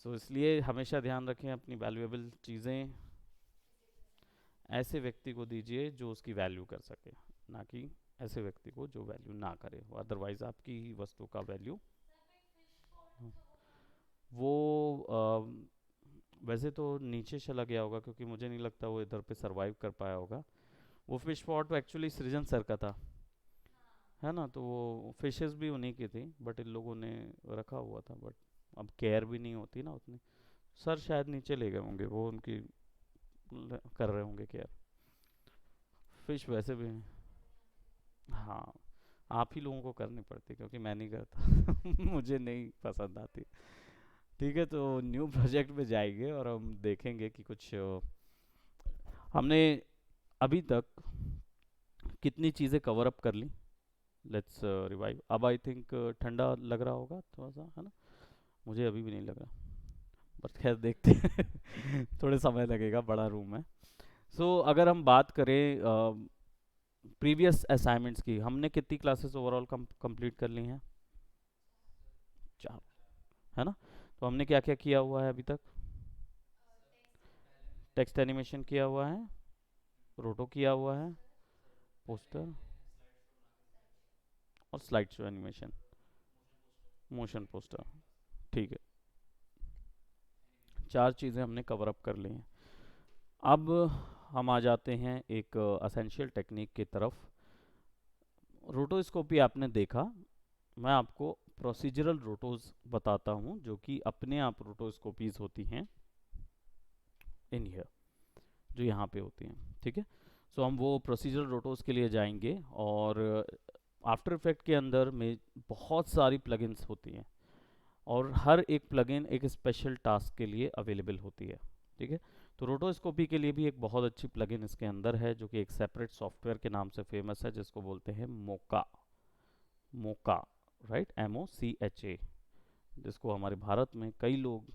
सो इसलिए हमेशा ध्यान रखें अपनी वैल्यूएबल चीज़ें ऐसे व्यक्ति को दीजिए जो उसकी वैल्यू कर सके, ना कि ऐसे व्यक्ति को जो वैल्यू ना करे, अदरवाइज आपकी ही वस्तु का वैल्यू। वो वैसे तो नीचे चला गया होगा, क्योंकि मुझे नहीं लगता वो इधर पे सरवाइव कर पाया होगा। वो फिश पॉट एक्चुअली सृजन सर का था, है ना, तो वो फिशेस भी उन्हीं की थी, बट इन लोगों ने रखा हुआ था, बट अब केयर भी नहीं होती ना उतनी। सर शायद नीचे ले गए होंगे, वो उनकी कर रहे होंगे केयर। फिश वैसे भी, हाँ, आप ही लोगों को करनी पड़ती, क्योंकि मैं नहीं करता मुझे नहीं पसंद आती। ठीक है, तो न्यू प्रोजेक्ट पे जाएंगे और हम देखेंगे कि कुछ हमने अभी तक कितनी चीज़ें कवर अप कर ली। Let's revive. अब आई थिंक ठंडा लग रहा होगा थोड़ा सा, है ना? मुझे अभी भी नहीं लग रहा, बट खैर देखते हैं थोड़े समय लगेगा, बड़ा रूम है। अगर हम बात करें प्रीवियस असाइनमेंट्स की, हमने कितनी क्लासेस ओवरऑल कंप्लीट कर ली हैं? 4, है ना? तो हमने क्या क्या किया हुआ है अभी तक? टेक्स्ट एनिमेशन किया हुआ है, रोटो किया हुआ है, पोस्टर और slide show animation, motion poster. ठीक है, 4 चीज़ें हमने कवर अप कर ली हैं। अब हम आ जाते हैं एक असेंशियल टेक्निक की तरफ। रोटोस्कोपी आपने देखा, मैं आपको प्रोसीजरल रोटोस बताता हूँ, जो कि अपने आप रोटोस्कोपीज होती हैं इन हियर, जो यहाँ पे होती हैं। ठीक है, हम वो प्रोसीजरल रोटोस के लिए जाएंगे, और आफ्टर इफेक्ट के अंदर में बहुत सारी प्लगइन्स होती हैं, और हर एक प्लगइन एक स्पेशल टास्क के लिए अवेलेबल होती है। ठीक है, तो रोटोस्कोपी के लिए भी एक बहुत अच्छी प्लगइन इसके अंदर है, जो कि एक सेपरेट सॉफ्टवेयर के नाम से फेमस है, जिसको बोलते हैं मोका। मोका, राइट, MOCHA, जिसको हमारे भारत में कई लोग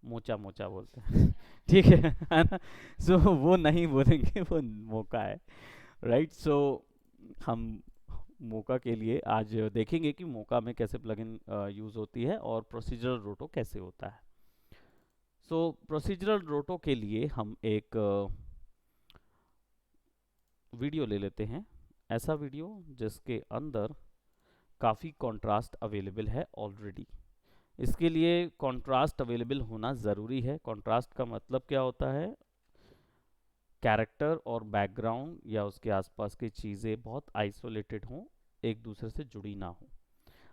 मोचा मोचा बोलते हैं ठीक है ना? वो नहीं बोलेंगे, वो मोका है, राइट। हम मोका के लिए आज देखेंगे कि मोका में कैसे प्लगइन यूज़ होती है और प्रोसीजरल रोटो कैसे होता है। प्रोसीजरल रोटो के लिए हम एक वीडियो ले लेते हैं, ऐसा वीडियो जिसके अंदर काफ़ी कंट्रास्ट अवेलेबल है ऑलरेडी। इसके लिए कंट्रास्ट अवेलेबल होना ज़रूरी है। कंट्रास्ट का मतलब क्या होता है? कैरेक्टर और बैकग्राउंड या उसके आसपास की चीज़ें बहुत आइसोलेटेड हों, एक दूसरे से जुड़ी ना हो।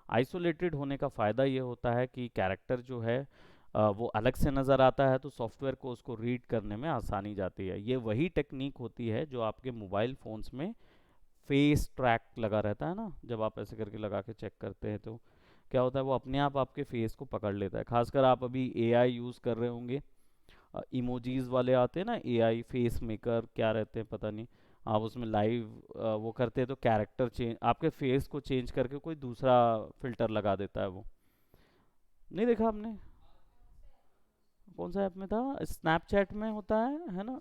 आइसोलेटेड होने का फ़ायदा ये होता है कि कैरेक्टर जो है वो अलग से नज़र आता है, तो सॉफ्टवेयर को उसको रीड करने में आसानी जाती है। ये वही टेक्निक होती है जो आपके मोबाइल फ़ोन्स में फेस ट्रैक लगा रहता है ना, जब आप ऐसे करके लगा के चेक करते हैं तो क्या होता है, वो अपने आप आपके फेस को पकड़ लेता है। खासकर आप अभी एआई यूज़ कर रहे होंगे, इमोजीज वाले आते हैं ना, एआई फेस मेकर क्या रहते हैं पता नहीं, आप उसमें लाइव वो करते हैं तो कैरेक्टर चेंज, आपके फेस को चेंज करके कोई दूसरा फिल्टर लगा देता है। वो नहीं देखा आपने? कौन सा ऐप में था? स्नैपचैट में होता है ना?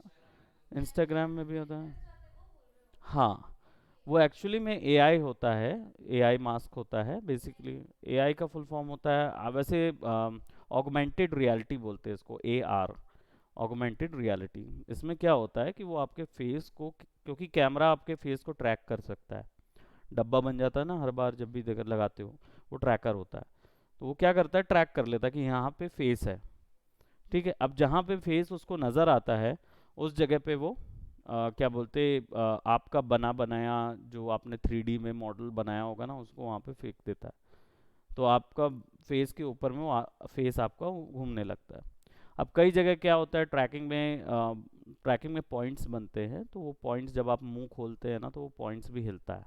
इंस्टाग्राम में भी होता है। हाँ, वो एक्चुअली में एआई होता है, एआई मास्क होता है बेसिकली। एआई का फुल फॉर्म होता है वैसे ऑगमेंटेड रियलिटी बोलते हैं इसको, AR, ऑगमेंटेड रियलिटी। इसमें क्या होता है कि वो आपके फेस को, क्योंकि कैमरा आपके फेस को ट्रैक कर सकता है, डब्बा बन जाता है ना हर बार जब भी देकर लगाते हो, वो ट्रैकर होता है। तो वो क्या करता है, ट्रैक कर लेता है कि यहाँ पे फेस है। ठीक है, अब जहाँ पे फेस उसको नज़र आता है, उस जगह पे वो क्या बोलते, आपका बना बनाया जो आपने 3D में मॉडल बनाया होगा ना, उसको वहाँ पे फेंक देता है। तो आपका फेस के ऊपर में वो फेस आपका घूमने लगता है। अब कई जगह क्या होता है, ट्रैकिंग में पॉइंट्स बनते हैं, तो वो पॉइंट्स जब आप मुंह खोलते हैं ना, तो वो पॉइंट्स भी हिलता है।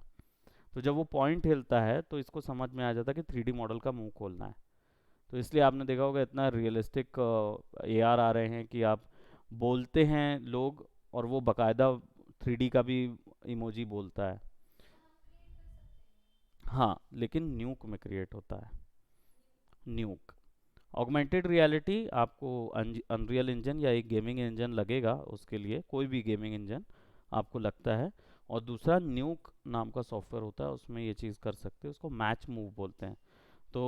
तो जब वो पॉइंट हिलता है तो इसको समझ में आ जाता है कि 3D मॉडल का मुंह खोलना है। तो इसलिए आपने देखा होगा इतना रियलिस्टिक AR आ रहे हैं कि आप बोलते हैं लोग, और वो बकायदा 3D का भी इमोजी बोलता है। हाँ, लेकिन न्यूक में क्रिएट होता है, न्यूक। ऑगमेंटेड रियलिटी आपको अनरियल इंजन या एक गेमिंग इंजन लगेगा, उसके लिए कोई भी गेमिंग इंजन आपको लगता है। और दूसरा न्यूक नाम का सॉफ्टवेयर होता है, उसमें ये चीज़ कर सकते हैं, उसको मैच मूव बोलते हैं। तो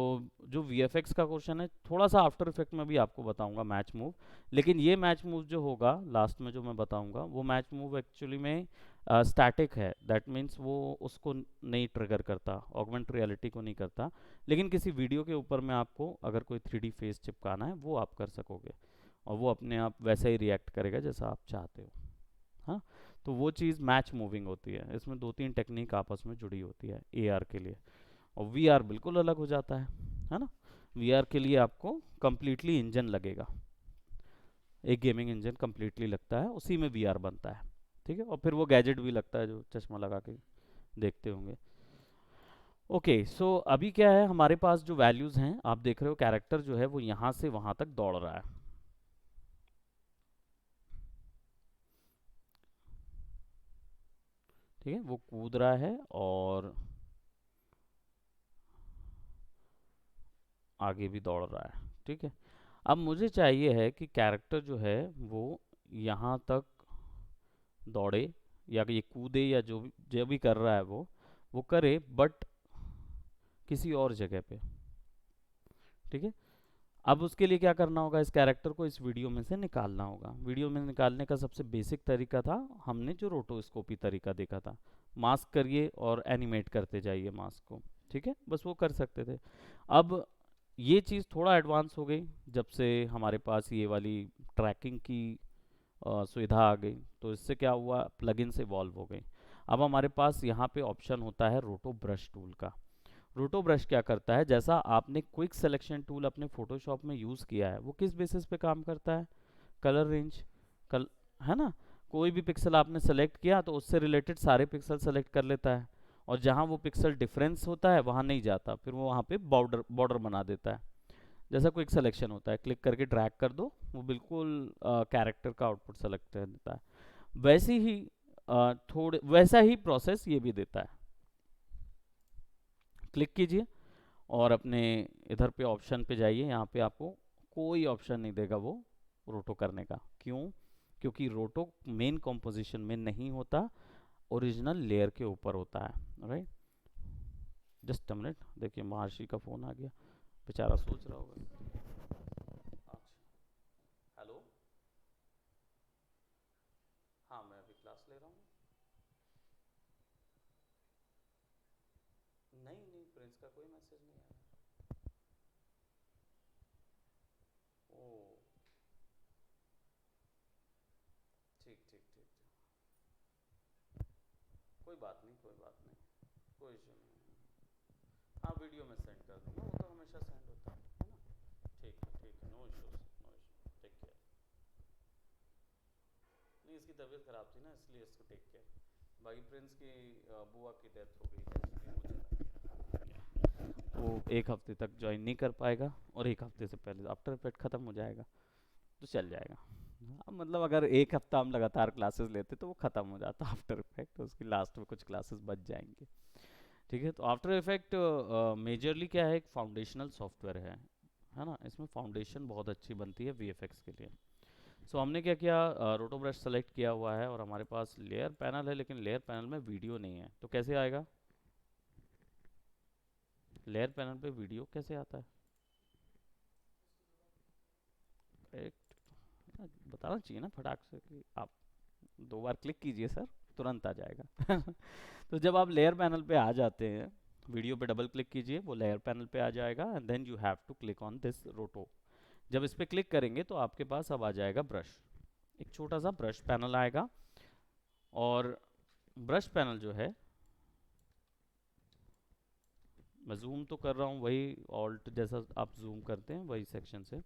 जो VFX का क्वेश्चन है, थोड़ा सा आफ्टर इफेक्ट में भी आपको बताऊंगा मैच मूव, लेकिन ये मैच मूव जो होगा लास्ट में जो मैं बताऊंगा, वो मैच मूव एक्चुअली में स्टैटिक है। दैट मीन्स वो उसको नहीं ट्रिगर करता, ऑगमेंट रियलिटी को नहीं करता, लेकिन किसी वीडियो के ऊपर में आपको अगर कोई 3D फेस चिपकाना है वो आप कर सकोगे, और वो अपने आप वैसा ही रिएक्ट करेगा जैसा आप चाहते हो। हाँ, तो वो चीज़ मैच मूविंग होती है। इसमें दो तीन टेक्निक आपस में जुड़ी होती है AR के लिए। और VR बिल्कुल अलग हो जाता है ना। VR के लिए आपको कम्प्लीटली इंजन लगेगा, एक गेमिंग इंजन कम्प्लीटली लगता है, उसी में VR बनता है। ठीक है, और फिर वो गैजेट भी लगता है जो चश्मा लगा के देखते होंगे। ओके, सो अभी क्या है हमारे पास जो वैल्यूज़ हैं, आप देख रहे हो कैरेक्टर जो है वो यहाँ से वहाँ तक दौड़ रहा है। ठीक है, वो कूद रहा है और आगे भी दौड़ रहा है। ठीक है, अब मुझे चाहिए है कि कैरेक्टर जो है वो यहाँ तक दौड़े, या ये कूदे, या जो भी कर रहा है वो करे, बट किसी और जगह पे। ठीक है, अब उसके लिए क्या करना होगा, इस कैरेक्टर को इस वीडियो में से निकालना होगा। वीडियो में निकालने का सबसे बेसिक तरीका था, हमने जो रोटोस्कोपी तरीका देखा था, मास्क करिए और एनिमेट करते जाइए मास्क को। ठीक है, बस वो कर सकते थे। अब ये चीज़ थोड़ा एडवांस हो गई जब से हमारे पास ये वाली ट्रैकिंग की सुविधा आ गई। तो इससे क्या हुआ, प्लगइन से इवॉल्व हो गई। अब हमारे पास यहाँ पे ऑप्शन होता है रोटो ब्रश टूल का। रोटो ब्रश क्या करता है, जैसा आपने क्विक सिलेक्शन टूल अपने फोटोशॉप में यूज़ किया है, वो किस बेसिस पे काम करता है, कलर रेंज, कल है ना। कोई भी पिक्सल आपने सेलेक्ट किया तो उससे रिलेटेड सारे पिक्सल सेलेक्ट कर लेता है, और जहाँ वो पिक्सल डिफरेंस होता है वहाँ नहीं जाता, फिर वो वहाँ पे बॉर्डर बॉर्डर बना देता है। जैसा क्विक सिलेक्शन होता है, क्लिक करके ड्रैग कर दो, वो बिल्कुल कैरेक्टर का आउटपुट सेलेक्ट कर देता है। वैसी ही थोड़े वैसा ही प्रोसेस ये भी देता है। क्लिक कीजिए और अपने इधर पे ऑप्शन पे जाइए, यहाँ पे आपको कोई ऑप्शन नहीं देगा वो रोटो करने का। क्यों? क्योंकि रोटो मेन कॉम्पोजिशन में नहीं होता, ओरिजिनल लेयर के ऊपर होता है। राइट, जस्ट अ मिनट, देखिए महर्षि का फ़ोन आ गया, बेचारा सोच रहा होगा। अच्छा, हेलो, हाँ मैं अभी क्लास ले रहा हूँ। नहीं नहीं, प्रिंस का कोई मैसेज नहीं आया। ओ, ठीक ठीक ठीक ठीक, कोई बात नहीं, कोई बात नहीं, कोई इशू नहीं है। हाँ, वीडियो में सेंड कर दूंगा, वो तो हमेशा सेंड होता है ना। ठीक है, no issues, no issue, take care. नहीं, इसकी तबीयत ख़राब थी ना, इसलिए इसको टेक केयर। बाकी प्रिंस की बुआ की डेथ हो गई है, इसलिए वो चला गया। वो एक हफ्ते तक ज्वाइन नहीं कर पाएगा, और एक हफ्ते से पहले आफ्टर इफेक्ट ख़त्म हो जाएगा तो चल जाएगा। हाँ, मतलब अगर एक हफ्ता हम लगातार क्लासेस लेते तो वो ख़त्म हो जाता आफ्टर इफेक्ट, तो उसकी लास्ट में कुछ क्लासेस बच जाएंगे। ठीक है, तो आफ्टर इफेक्ट मेजरली क्या है, एक फाउंडेशनल सॉफ्टवेयर है ना। इसमें फाउंडेशन बहुत अच्छी बनती है VFX के लिए। सो हमने क्या किया, रोटो ब्रश सेलेक्ट किया हुआ है, और हमारे पास लेयर पैनल है, लेकिन लेयर पैनल में वीडियो नहीं है, तो कैसे आएगा, लेयर पैनल पे वीडियो कैसे आता है। एक बताना चाहिए ना फटाक से कि आप दो बार क्लिक कीजिए सर, तुरंत आ जाएगा। तो जब आप लेयर पैनल पे आ जाते हैं, वीडियो पे डबल क्लिक कीजिए, वो लेयर पैनल पे आ जाएगा, and then you have to click on this roto. जब इस पे क्लिक करेंगे तो आपके पास अब आ जाएगा ब्रश, एक छोटा सा ब्रश पैनल आएगा। और ब्रश पैनल जो है, मैं जूम तो कर रहा हूँ वही ऑल्ट जैसा आप जूम करते हैं वही सेक्शन से।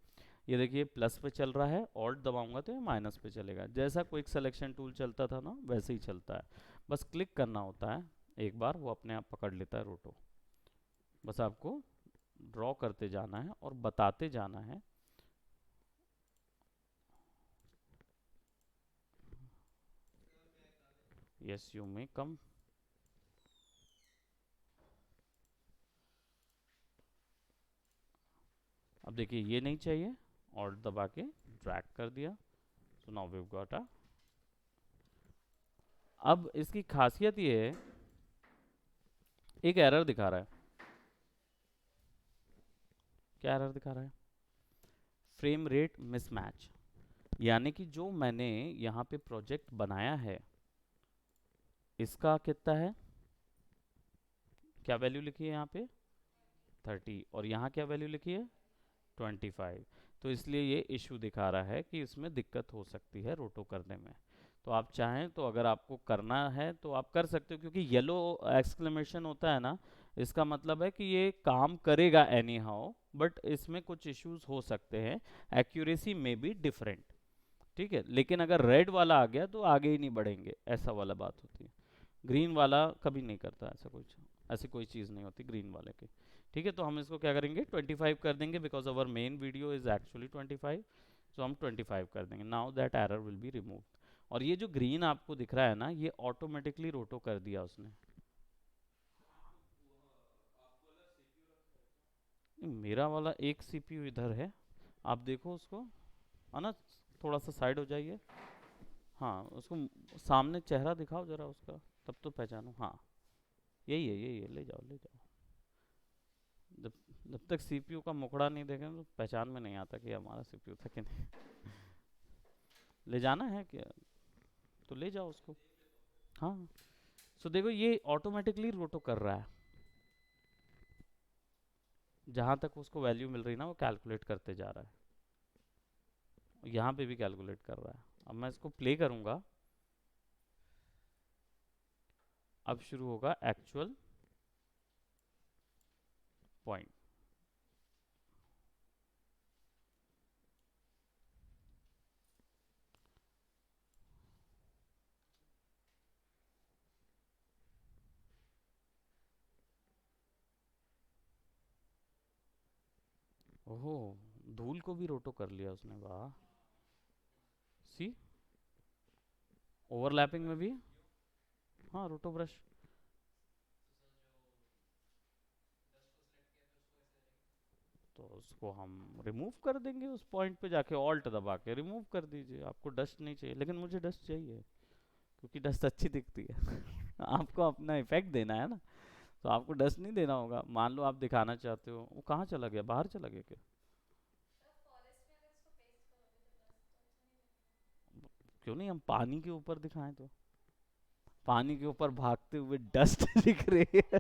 ये देखिए प्लस पे चल रहा है, ऑल्ट दबाऊंगा तो ये माइनस पे चलेगा, जैसा क्विक सिलेक्शन टूल चलता था ना वैसे ही चलता है। बस क्लिक करना होता है एक बार, वो अपने आप पकड़ लेता है रोटो। बस आपको ड्रॉ करते जाना है और बताते जाना है। यस यू मे कम। अब देखिए ये नहीं चाहिए, ऑल्ट दबा के ड्रैग कर दिया, so now we got a. अब इसकी खासियत ये है, एक एरर दिखा रहा है। क्या एरर दिखा रहा है? फ्रेम रेट मिसमैच, यानी कि जो मैंने यहाँ पे प्रोजेक्ट बनाया है इसका कितना है, क्या वैल्यू लिखी है यहाँ पे 30, और यहाँ क्या वैल्यू लिखी है 25। तो इसलिए ये इशू दिखा रहा है कि इसमें दिक्कत हो सकती है रोटो करने में। तो आप चाहें तो अगर आपको करना है तो आप कर सकते हो, क्योंकि येलो एक्सक्लेमेशन होता है ना, इसका मतलब है कि ये काम करेगा एनी हाउ, बट इसमें कुछ इश्यूज हो सकते हैं, एक्यूरेसी में बी डिफरेंट। ठीक है, लेकिन अगर रेड वाला आ गया तो आगे ही नहीं बढ़ेंगे, ऐसा वाला बात होती है। ग्रीन वाला कभी नहीं करता ऐसा कुछ, ऐसी कोई चीज़ नहीं होती ग्रीन वाले की। ठीक है, तो हम इसको क्या करेंगे 25 कर देंगे, because our main video is actually 25। सो हम 25 कर देंगे, now that error will be remove. और ये जो ग्रीन आपको दिख रहा है ना, ये ऑटोमेटिकली रोटो कर दिया उसने। मेरा वाला एक सीपीयू इधर है, आप देखो उसको, है ना, थोड़ा सा साइड हो जाइए। हाँ, उसको सामने चेहरा दिखाओ जरा उसका, तब तो पहचानो। हाँ, यही है, ले जाओ ले जाओ। जब जब तक सीपीयू का मुखड़ा नहीं देखें तो पहचान में नहीं आता कि हमारा सीपीयू था कि नहीं। ले जाना है क्या, तो ले जाओ उसको। हाँ, सो देखो ये ऑटोमेटिकली रोटो कर रहा है, जहाँ तक उसको वैल्यू मिल रही ना वो कैलकुलेट करते जा रहा है, यहाँ पे भी कैलकुलेट कर रहा है। अब मैं इसको प्ले करूँगा, अब शुरू होगा एक्चुअल पॉइंट। ओहो, धूल को भी रोटो कर लिया उसने, वाह। सी, ओवरलैपिंग में भी। हाँ, रोटो ब्रश। तो उसको हम रिमूव कर देंगे, उस पॉइंट पे जाके ऑल्ट दबा के रिमूव कर दीजिए। आपको डस्ट नहीं चाहिए, लेकिन मुझे डस्ट चाहिए, क्योंकि डस्ट अच्छी दिखती है। आपको अपना इफेक्ट देना है ना, तो आपको डस्ट नहीं देना होगा। मान लो आप दिखाना चाहते हो, वो कहाँ चला गया, बाहर चला गया क्या? क्यों नहीं हम पानी के ऊपर दिखाएं तो, पानी के ऊपर भागते हुए डस्ट दिख रही है।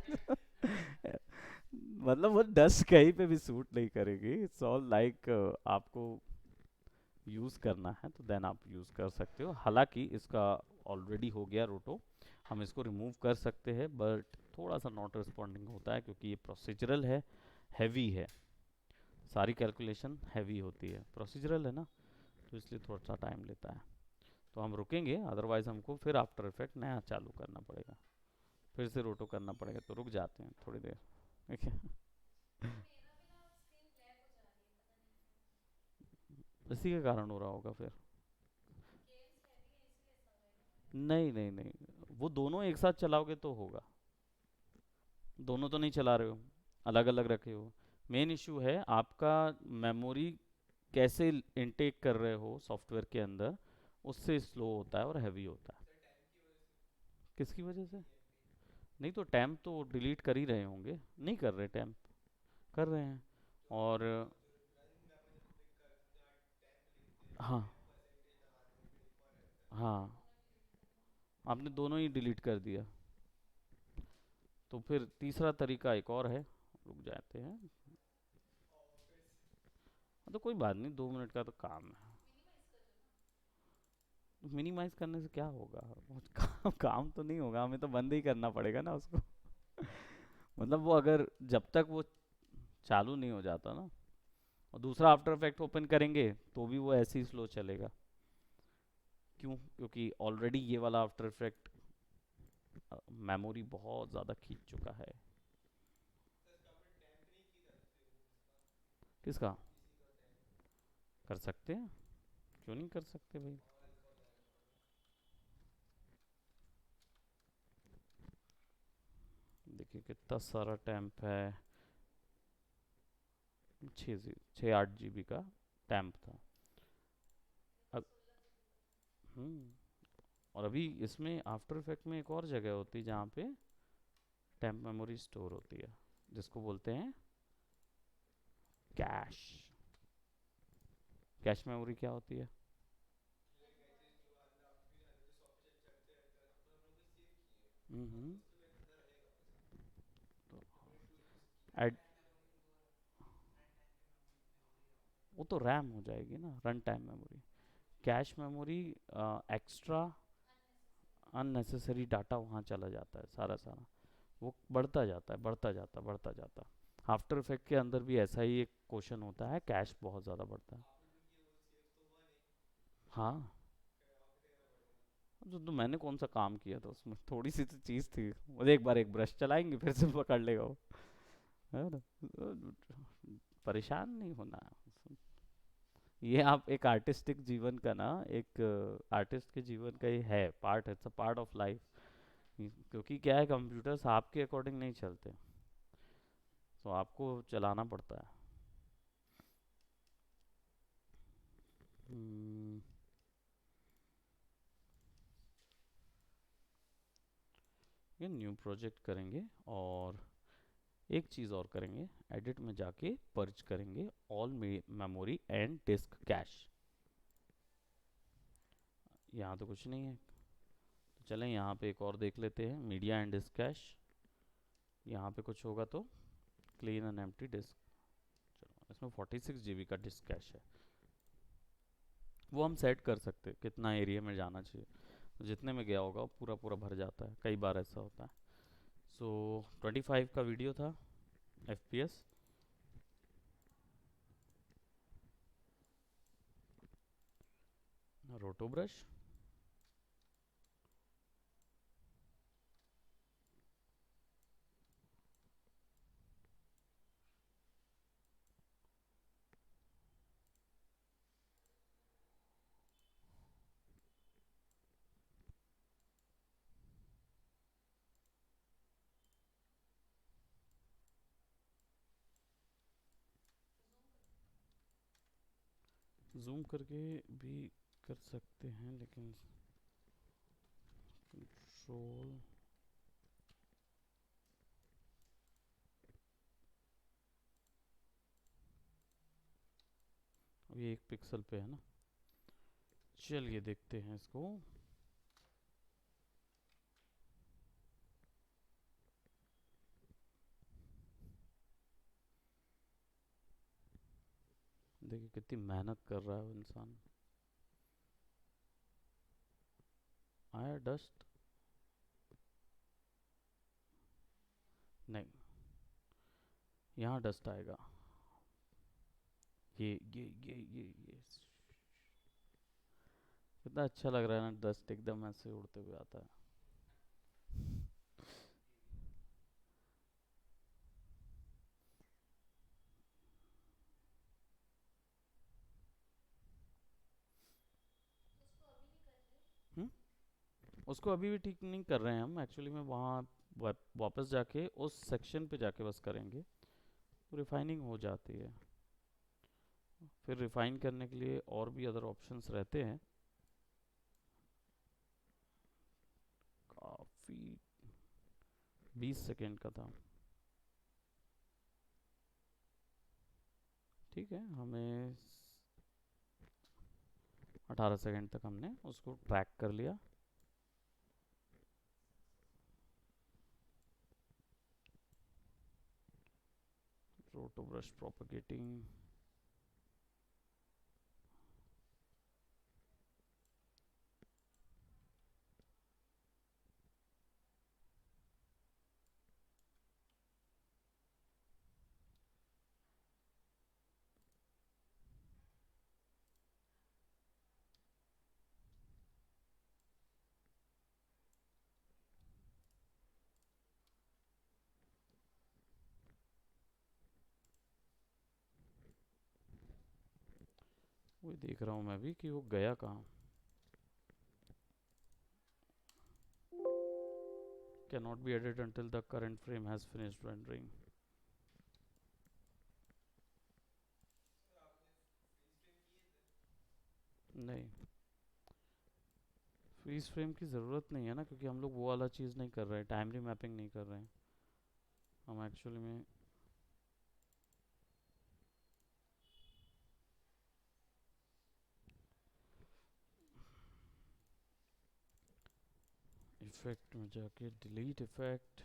मतलब वो डस्ट कहीं पे भी सूट नहीं करेगी, इट्स ऑल लाइक आपको यूज़ करना है तो देन आप यूज़ कर सकते हो। हालांकि इसका ऑलरेडी हो गया रोटो, हम इसको रिमूव कर सकते हैं, बट थोड़ा सा नॉट रिस्पॉन्डिंग होता है, क्योंकि ये प्रोसीजरल है, हैवी है, सारी कैलकुलेशन हैवी होती है, प्रोसीजरल है ना, तो इसलिए थोड़ा सा टाइम लेता है। तो हम रुकेंगे, अदरवाइज़ हमको फिर आफ्टर इफेक्ट नया चालू करना पड़ेगा, फिर से रोटो करना पड़ेगा। तो रुक जाते हैं थोड़ी देर, ठीक है। इसी के कारण हो रहा होगा फिर। नहीं नहीं नहीं, वो दोनों एक साथ चलाओगे तो होगा। दोनों तो नहीं चला रहे हो, अलग अलग रखे हो। मेन इशू है आपका मेमोरी कैसे इनटेक कर रहे हो सॉफ्टवेयर के अंदर, उससे स्लो होता है और हैवी होता है। किसकी वजह से? नहीं तो टैम्प तो डिलीट कर ही रहे होंगे, नहीं कर रहे टैम्प, कर रहे हैं। और हाँ, हाँ, आपने दोनों ही डिलीट कर दिया। तो फिर तीसरा तरीका एक और है, रुक जाते हैं। हाँ, तो कोई बात नहीं, 2 मिनट का तो काम है। मिनिमाइज करने से क्या होगा? वो काम तो नहीं होगा, हमें तो बंद ही करना पड़ेगा ना उसको। मतलब वो अगर जब तक वो चालू नहीं हो जाता ना, और दूसरा आफ्टर इफेक्ट ओपन करेंगे तो भी वो ऐसे ही स्लो चलेगा। क्यों? क्योंकि ऑलरेडी ये वाला आफ्टर इफेक्ट मेमोरी बहुत ज़्यादा खींच चुका है। किसका? कर सकते हैं, क्यों नहीं कर सकते भाई। देखिए कितना सारा टैम्प है, 6 8 GB का टैम्प था। अब और अभी इसमें आफ्टर इफेक्ट में एक और जगह होती है जहाँ पे टैम्प मेमोरी स्टोर होती है, जिसको बोलते हैं कैश, कैश मेमोरी क्या होती है? हम्म। तो एड वो तो रैम हो जाएगी ना, run time memory. Cache memory extra unnecessary data वहाँ चला जाता है सारा सारा, वो बढ़ता जाता है, बढ़ता जाता, बढ़ता जाता। आफ्टर इफेक्ट के अंदर भी ऐसा ही एक क्वेश्चन होता है, कैश बहुत ज़्यादा बढ़ता है। हाँ, तो मैंने कौन सा काम किया था उसमें, थोड़ी सी तो चीज़ थी। मुझे एक बार एक ब्रश चलाएंगे फिर से पकड़ लेगा वो, है ना? परेशान नहीं होना। ये आप एक आर्टिस्टिक जीवन का ना, एक आर्टिस्ट के जीवन का ये है part, it's a part of life. क्योंकि क्या है, कंप्यूटर्स आपके अकॉर्डिंग नहीं चलते, तो आपको चलाना पड़ता है। हम्म, ये न्यू प्रोजेक्ट करेंगे, और एक चीज़ और करेंगे, एडिट में जाके पर्च करेंगे all memory and disk cache. यहाँ तो कुछ नहीं है, तो चलें यहाँ पे एक और देख लेते हैं, मीडिया एंड डिस्क कैश। यहाँ पे कुछ होगा तो क्लीन एंड एम्प्टी डिस्क। चलो, इसमें 46 GB का डिस्क कैश है, वो हम सेट कर सकते हैं कितना एरिया में जाना चाहिए। तो जितने में गया होगा वो पूरा पूरा भर जाता है, कई बार ऐसा होता है। सो 25 का वीडियो था, FPS। रोटो ब्रश। जूम करके भी कर सकते हैं, लेकिन कंट्रोल, ये 1 पिक्सल पे है ना। चलिए देखते हैं इसको। देखिए कितनी मेहनत कर रहा है वो इंसान। आया डस्ट? नहीं, यहाँ डस्ट आएगा। ये कितना अच्छा लग रहा है ना, डस्ट एकदम ऐसे उड़ते हुए आता है। हम्म, उसको अभी भी ठीक नहीं कर रहे हैं हम, एक्चुअली में वहाँ वापस जाके उस सेक्शन पे जाके बस करेंगे, तो रिफाइनिंग हो जाती है। फिर रिफाइन करने के लिए और भी अदर ऑप्शंस रहते हैं। काफ़ी, 20 सेकेंड का था। ठीक है, हमें 18 सेकेंड तक हमने उसको ट्रैक कर लिया। रोटो ब्रश प्रोपगेटिंग। वही देख रहा हूँ मैं भी कि वो गया कहाँ। Cannot be edited until the current frame has finished rendering. नहीं, फ्रीज फ्रेम की ज़रूरत नहीं है ना, क्योंकि हम लोग वो वाला चीज़ नहीं कर रहे हैं, टाइमली मैपिंग नहीं कर रहे हैं हम एक्चुअली में। इफेक्ट में जाके डिलीट इफेक्ट।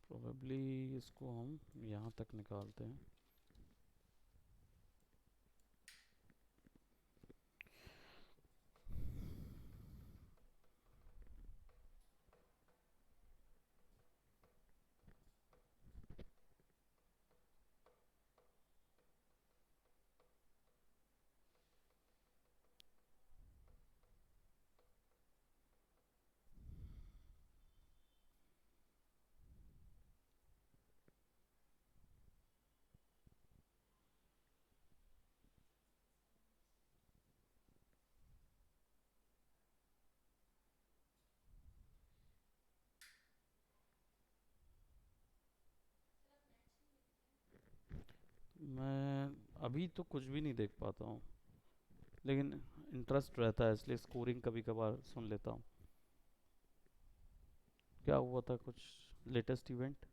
प्रोबेबली इसको हम यहाँ तक निकालते हैं। मैं अभी तो कुछ भी नहीं देख पाता हूँ, लेकिन इंटरेस्ट रहता है इसलिए स्कोरिंग कभी कभार सुन लेता हूँ। क्या हुआ था कुछ लेटेस्ट इवेंट?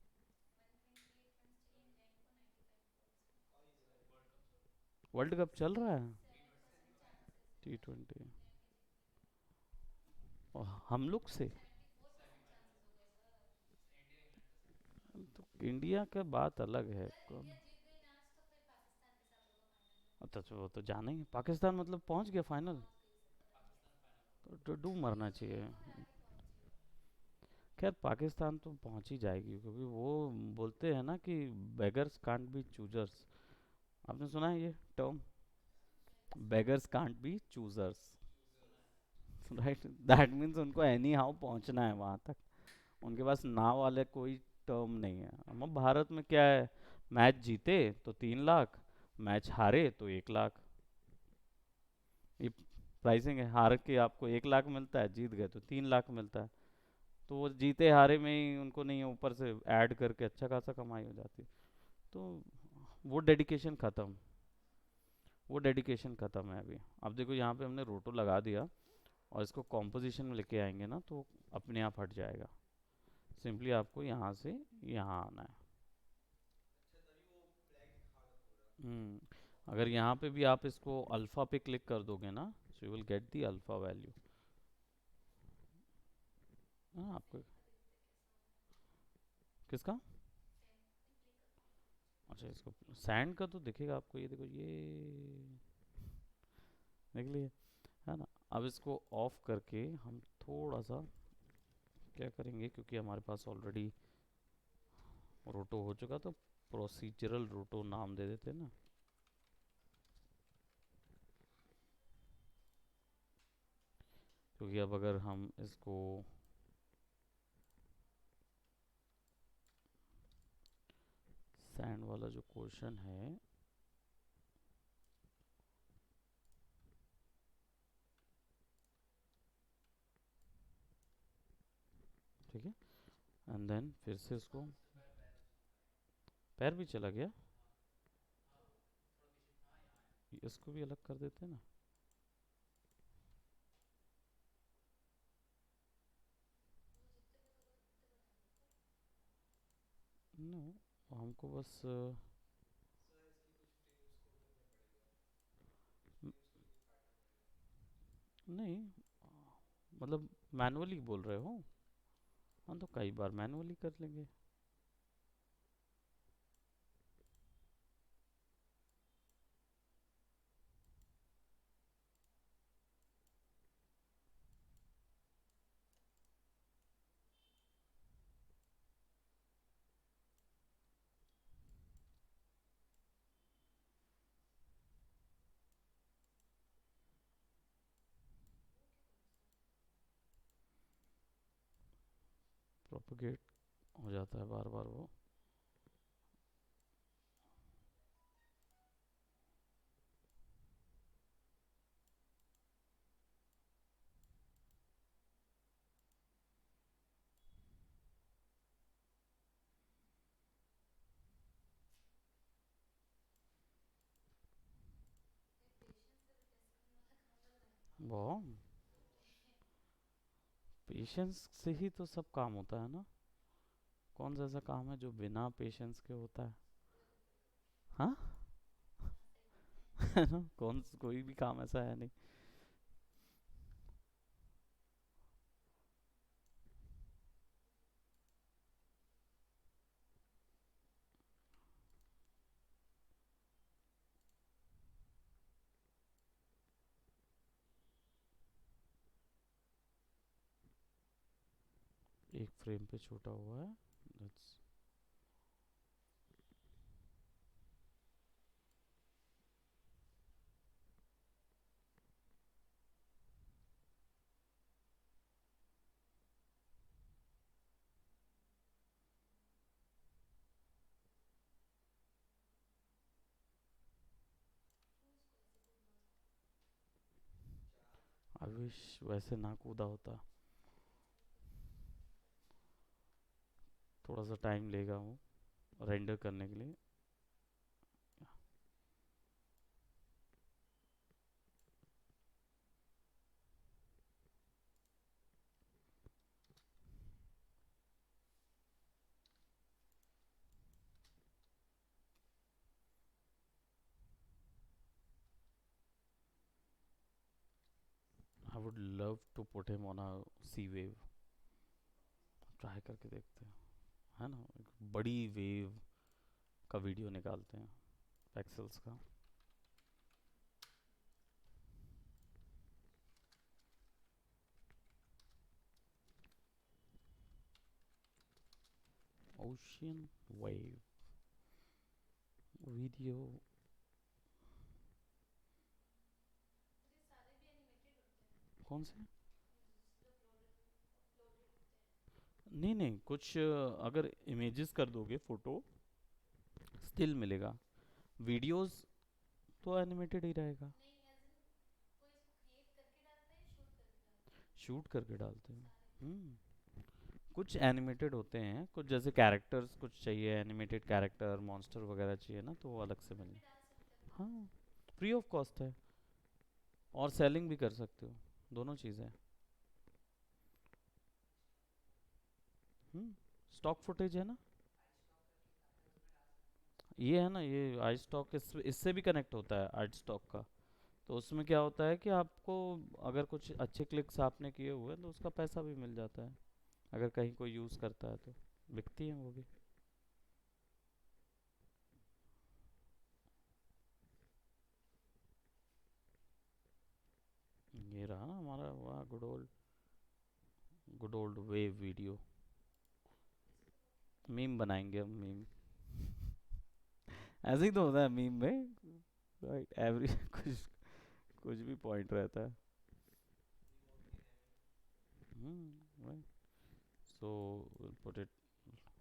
वर्ल्ड कप चल रहा है। T20। हम लोग से तो इंडिया का बात अलग है। अच्छा अच्छा, वो तो जाना ही है। पाकिस्तान मतलब पहुंच गया फाइनल? तो डूब मरना चाहिए। खैर पाकिस्तान तो पहुंच ही जाएगी, क्योंकि वो बोलते हैं ना कि बेगर्स कांट बी चूजर्स। आपने सुना है ये term? Beggars can't be choosers. Right, that means उनको एनी हाउ पहुंचना है वहां तक। उनके पास ना वाले कोई टर्म नहीं है। हम भारत में क्या है, मैच जीते तो 3 लाख, मैच हारे तो 1 लाख। ये प्राइसिंग है। हार के आपको 1 लाख मिलता है, जीत गए तो 3 लाख मिलता है। तो वो जीते हारे में ही उनको नहीं है, ऊपर से ऐड करके अच्छा खासा कमाई हो जाती है। तो वो डेडिकेशन ख़त्म। वो डेडिकेशन ख़त्म है अभी। अब देखो यहाँ पे हमने रोटो लगा दिया, और इसको कॉम्पोजिशन में लेके आएंगे ना तो अपने आप हट जाएगा। सिंपली आपको यहाँ से यहाँ आना है। अगर यहाँ पे भी आप इसको अल्फ़ा पे क्लिक कर दोगे ना, so you will get the alpha value. हाँ आपको किसका? अच्छा, इसको सैंड का तो दिखेगा आपको, ये देखो ये देख लिए, है ना? अब इसको ऑफ करके हम थोड़ा सा क्या करेंगे, क्योंकि हमारे पास ऑलरेडी रोटो हो चुका, तो प्रोसीजरल रोटो नाम दे देते हैं ना। क्योंकि अब अगर हम इसको सैंड वाला जो क्वेश्चन है, ठीक है, एंड देन फिर से इसको पैर भी चला गया, इसको भी अलग कर देते हैं ना। नो, हमको बस नहीं, मतलब मैनुअली बोल रहे हो? हाँ तो कई बार मैनुअली कर लेंगे। प्रोपगेट हो जाता है बार बार वो। बहुत पेशेंस से ही तो सब काम होता है ना। कौन सा ऐसा काम है जो बिना पेशेंस के होता है? हाँ। है ना, कोई भी काम ऐसा है नहीं। एक फ्रेम पे छूटा हुआ है। That's आई विश वैसे ना कूदा होता। थोड़ा सा टाइम लेगा वो रेंडर करने के लिए। I would love to put him on a sea wave. Try करके देखते हैं, है ना, एक बड़ी वेव का वीडियो निकालते हैं एक्सेल्स का। Ocean wave video. कौन से? नहीं नहीं, कुछ अगर इमेजेस कर दोगे फोटो स्टिल मिलेगा। वीडियोस तो एनिमेटेड ही रहेगा। शूट करके डालते हैं। कुछ एनिमेटेड होते हैं, कुछ जैसे कैरेक्टर्स कुछ चाहिए, एनिमेटेड कैरेक्टर मॉन्स्टर वगैरह चाहिए ना, तो वो अलग से मिले। हाँ, फ्री ऑफ कॉस्ट है। और सेलिंग भी कर सकते हो, दोनों चीज़ें हैं। स्टॉक फुटेज है ना। ये है ना, ये आई स्टॉक इससे भी कनेक्ट होता है आई स्टॉक का। तो उसमें क्या होता है कि आपको अगर कुछ अच्छे क्लिक्स आपने किए हुए हैं तो उसका पैसा भी मिल जाता है, अगर कहीं कोई यूज़ करता है तो बिकती है वो भी। ये रहा ना हमारा, वाह, good old wave video. Meme बनाएंगे हम, मीम। ऐसे ही तो होता है मीम में, राइट, एवरी कुछ कुछ भी पॉइंट रहता है। Right. So we'll put it,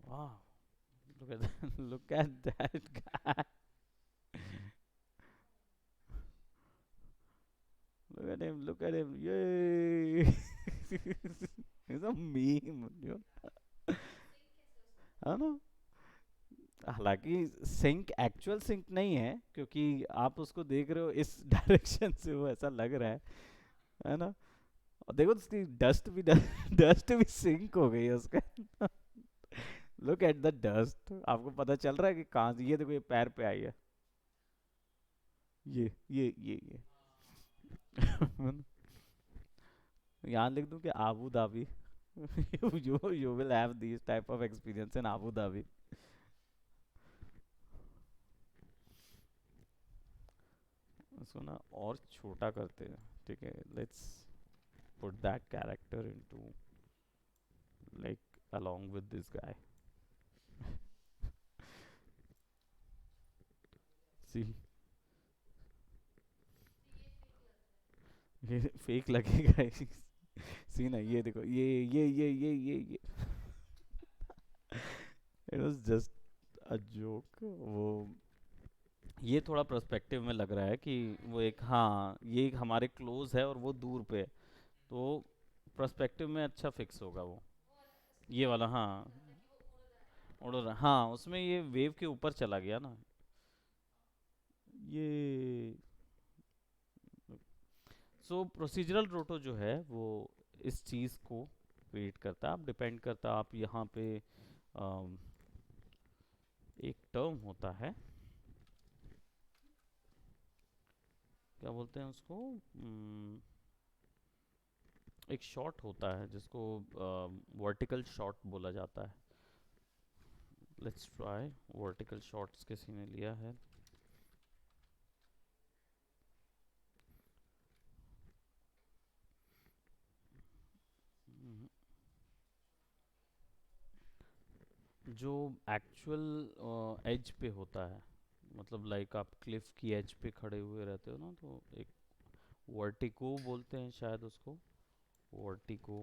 wow, look at that, look at that guy, look at him, yay. It's a meme, है ना। हालांकि सिंक एक्चुअल सिंक नहीं है, क्योंकि आप उसको देख रहे हो इस डायरेक्शन से, वो ऐसा लग रहा है ना। और देखो उसकी डस्ट भी डस्ट भी सिंक हो गई है उसका। लुक एट द डस्ट, आपको पता चल रहा है कि कहाँ से, ये देखो ये पैर पे आई है। ये यहाँ लिख दूं कि Abu Dhabi. You will have this type of experience in Abu Dhabi. उसको ना और छोटा करते हैं, ठीक है, let's put that character into, like, along with this guy. See, ये फेक लगेगा। सी ना, ये देखो, ये it was just a joke. वो ये थोड़ा पर्सपेक्टिव में लग रहा है कि वो एक, हाँ ये एक हमारे क्लोज है और वो दूर पे है, तो पर्सपेक्टिव में अच्छा फिक्स होगा वो। ये वाला, हाँ उड़ रहा, हाँ उसमें ये वेव के ऊपर चला गया ना ये। सो प्रोसीजरल रोटो जो है वो इस चीज़ को क्रिएट करता है। आप डिपेंड करता है, आप यहाँ पे अम, एक टर्म होता है, क्या बोलते हैं उसको, एक शॉट होता है जिसको वर्टिकल शॉट बोला जाता है। लेट्स ट्राई वर्टिकल शॉट्स किसी ने लिया है। हम्म, जो एक्चुअल एज पे होता है, मतलब लाइक आप क्लिफ की एज पे खड़े हुए रहते हो ना, तो एक वर्टिको बोलते हैं शायद उसको, वर्टिको,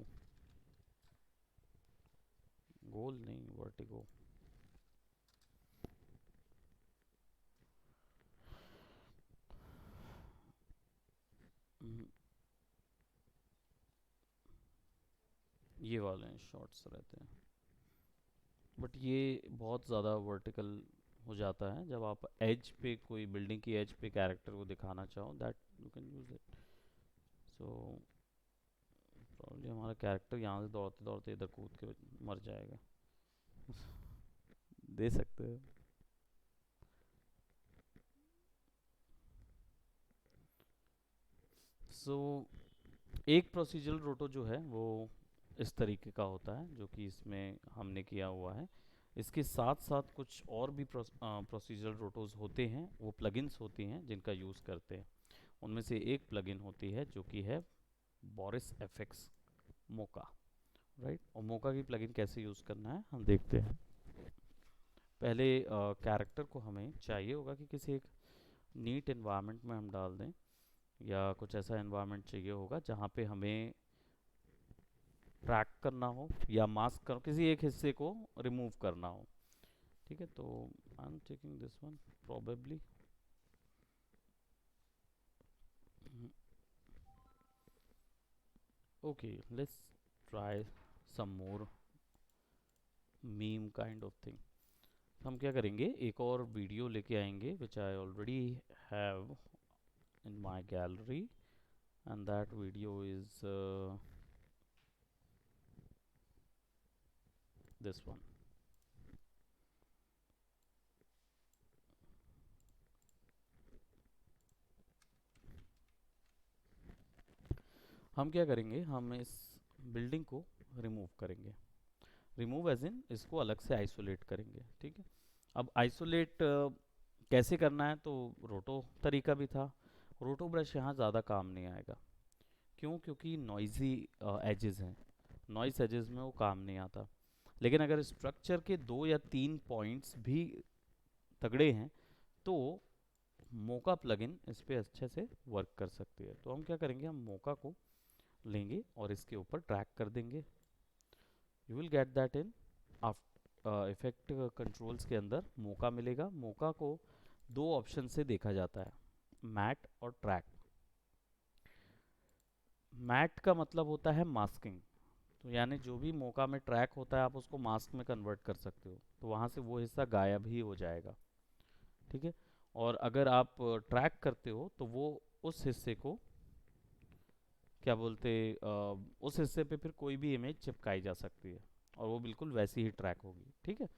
गोल नहीं वर्टिको। ये वाले शॉट्स रहते हैं, बट ये बहुत ज़्यादा वर्टिकल हो जाता है जब आप एज पे, कोई बिल्डिंग की एज पे कैरेक्टर को दिखाना चाहो, that you can use it. So probably हमारा कैरेक्टर यहाँ से दौड़ते दौड़ते इधर कूद के मर जाएगा। दे सकते हैं। सो एक प्रोसीजरल रोटो जो है वो इस तरीके का होता है जो कि इसमें हमने किया हुआ है। इसके साथ साथ कुछ और भी प्रोसीजरल रोटोज होते हैं, वो प्लगइन्स होती हैं जिनका यूज़ करते हैं। उनमें से एक प्लगइन होती है जो कि है बोरिस एफएक्स मोका, राइट। और मोका की प्लगइन कैसे यूज़ करना है हम देखते हैं। पहले कैरेक्टर को हमें चाहिए होगा कि किसी एक नीट एनवायरनमेंट में हम डाल दें, या कुछ ऐसा एनवायरनमेंट चाहिए होगा जहाँ पे हमें ट्रैक करना हो या मास्क कर, किसी एक हिस्से को रिमूव करना हो। ठीक है, तो I am taking this one probably. Okay, let's try some more meme kind of thing. हम क्या करेंगे, एक और वीडियो लेके आएंगे which I already have in my gallery, and that video is this one. हम क्या करेंगे, हम इस बिल्डिंग को रिमूव करेंगे, रिमूव एज इन इसको अलग से आइसोलेट करेंगे। ठीक है, अब आइसोलेट कैसे करना है, तो रोटो तरीका भी था। रोटो ब्रश यहाँ ज़्यादा काम नहीं आएगा, क्यों, क्योंकि नॉइजी एजेस हैं, नॉइस एजेस में वो काम नहीं आता। लेकिन अगर स्ट्रक्चर के 2 या 3 पॉइंट्स भी तगड़े हैं तो मोका प्लगइन इस पे अच्छे से वर्क कर सकती है। तो हम क्या करेंगे, हम मोका को लेंगे और इसके ऊपर ट्रैक कर देंगे। You will get that in effect controls के अंदर मोका मिलेगा। मोका को दो ऑप्शन से देखा जाता है, मैट और ट्रैक। मैट का मतलब होता है मास्किंग, तो यानी जो भी मोका में ट्रैक होता है आप उसको मास्क में कन्वर्ट कर सकते हो, तो वहाँ से वो हिस्सा गायब ही हो जाएगा। ठीक है, और अगर आप ट्रैक करते हो तो वो उस हिस्से को क्या बोलते, उस हिस्से पे फिर कोई भी इमेज चिपकाई जा सकती है और वो बिल्कुल वैसी ही ट्रैक होगी। ठीक है,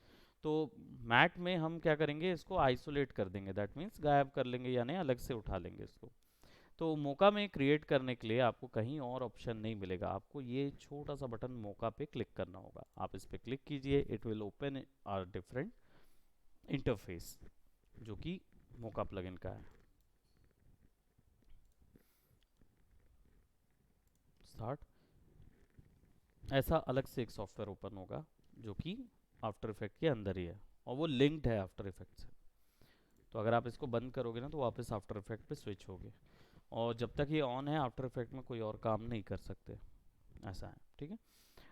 तो मैट में हम क्या करेंगे, इसको आइसोलेट कर देंगे, दैट मीन्स गायब कर लेंगे, यानी अलग से उठा लेंगे इसको। तो मोका में क्रिएट करने के लिए आपको कहीं और ऑप्शन नहीं मिलेगा, आपको ये छोटा सा बटन मोका पे क्लिक करना होगा। आप इस पे क्लिक कीजिए, it will open our different interface जो कि मोका प्लगइन का है। स्टार्ट, ऐसा अलग से एक सॉफ्टवेयर ओपन होगा जो कि आफ्टर इफेक्ट के अंदर ही है और वो लिंक्ड है आफ्टर इफेक्ट से। तो अगर आप इसको बंद करोगे ना तो वापस आफ्टर इफेक्ट पे स्विच होगे, और जब तक ये ऑन है आफ्टर इफेक्ट में कोई और काम नहीं कर सकते, ऐसा है। ठीक है,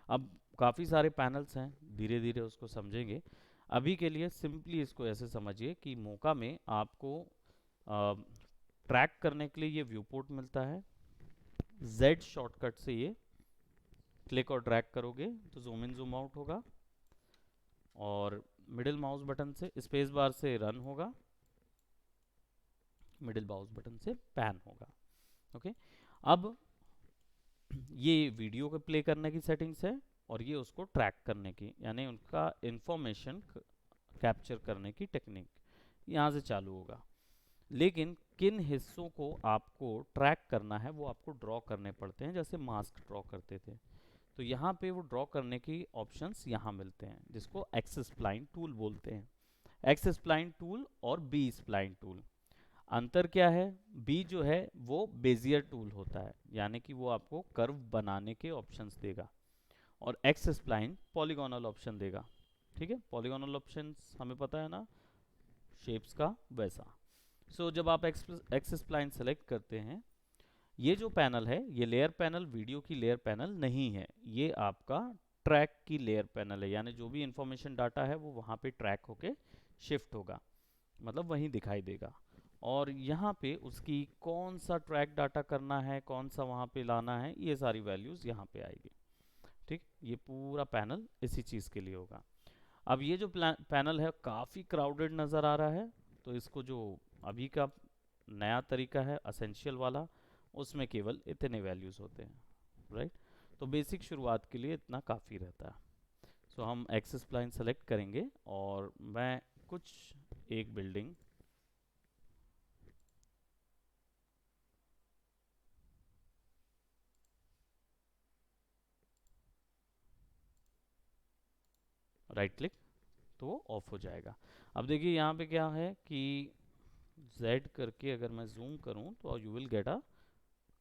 अब काफ़ी सारे पैनल्स हैं, धीरे धीरे उसको समझेंगे। अभी के लिए सिंपली इसको ऐसे समझिए कि मौका में आपको ट्रैक करने के लिए ये व्यू पोर्ट मिलता है। Z शॉर्टकट से ये क्लिक और ड्रैग करोगे तो जूम इन जूम आउट होगा, और मिडिल माउस बटन से स्पेस बार से रन होगा, मिडिल माउस बटन से पैन होगा। ओके, अब ये वीडियो को प्ले करने की सेटिंग्स है, और ये उसको ट्रैक करने की, यानी उनका इंफॉर्मेशन कैप्चर करने की टेक्निक यहाँ से चालू होगा। लेकिन किन हिस्सों को आपको ट्रैक करना है वो आपको ड्रॉ करने पड़ते हैं, जैसे मास्क ड्रॉ करते थे। तो यहाँ पे वो ड्रॉ करने की ऑप्शंस यहाँ मिलते हैं, जिसको एक्स स्प्लाइन टूल बोलते हैं। एक्स स्प्लाइन टूल और बी स्प्लाइन टूल, अंतर क्या है? बी जो है वो बेजियर टूल होता है, यानी कि वो आपको कर्व बनाने के ऑप्शंस देगा, और एक्स स्प्लाइन पॉलीगोनल ऑप्शन देगा। ठीक है, पॉलीगोनल ऑप्शंस हमें पता है ना, शेप्स का वैसा। जब आप एक्स स्प्लाइन सेलेक्ट करते हैं, ये जो पैनल है ये लेयर पैनल वीडियो की लेयर पैनल नहीं है, ये आपका ट्रैक की लेयर पैनल है, यानी जो भी इंफॉर्मेशन डाटा है वो वहाँ पे ट्रैक होके शिफ्ट होगा, मतलब वहीं दिखाई देगा। और यहाँ पे उसकी कौन सा ट्रैक डाटा करना है, कौन सा वहाँ पे लाना है, ये सारी वैल्यूज़ यहाँ पे आएगी। ठीक, ये पूरा पैनल इसी चीज़ के लिए होगा। अब ये जो पैनल है काफ़ी क्राउडेड नज़र आ रहा है, तो इसको जो अभी का नया तरीका है असेंशियल वाला, उसमें केवल इतने वैल्यूज़ होते हैं, राइट। तो बेसिक शुरुआत के लिए इतना काफ़ी रहता है। हम एक्सेस प्लाइन सेलेक्ट करेंगे, और मैं कुछ एक बिल्डिंग राइट क्लिक, तो वो ऑफ हो जाएगा। अब देखिए यहाँ पे क्या है कि Z करके अगर मैं जूम करूँ तो you will get a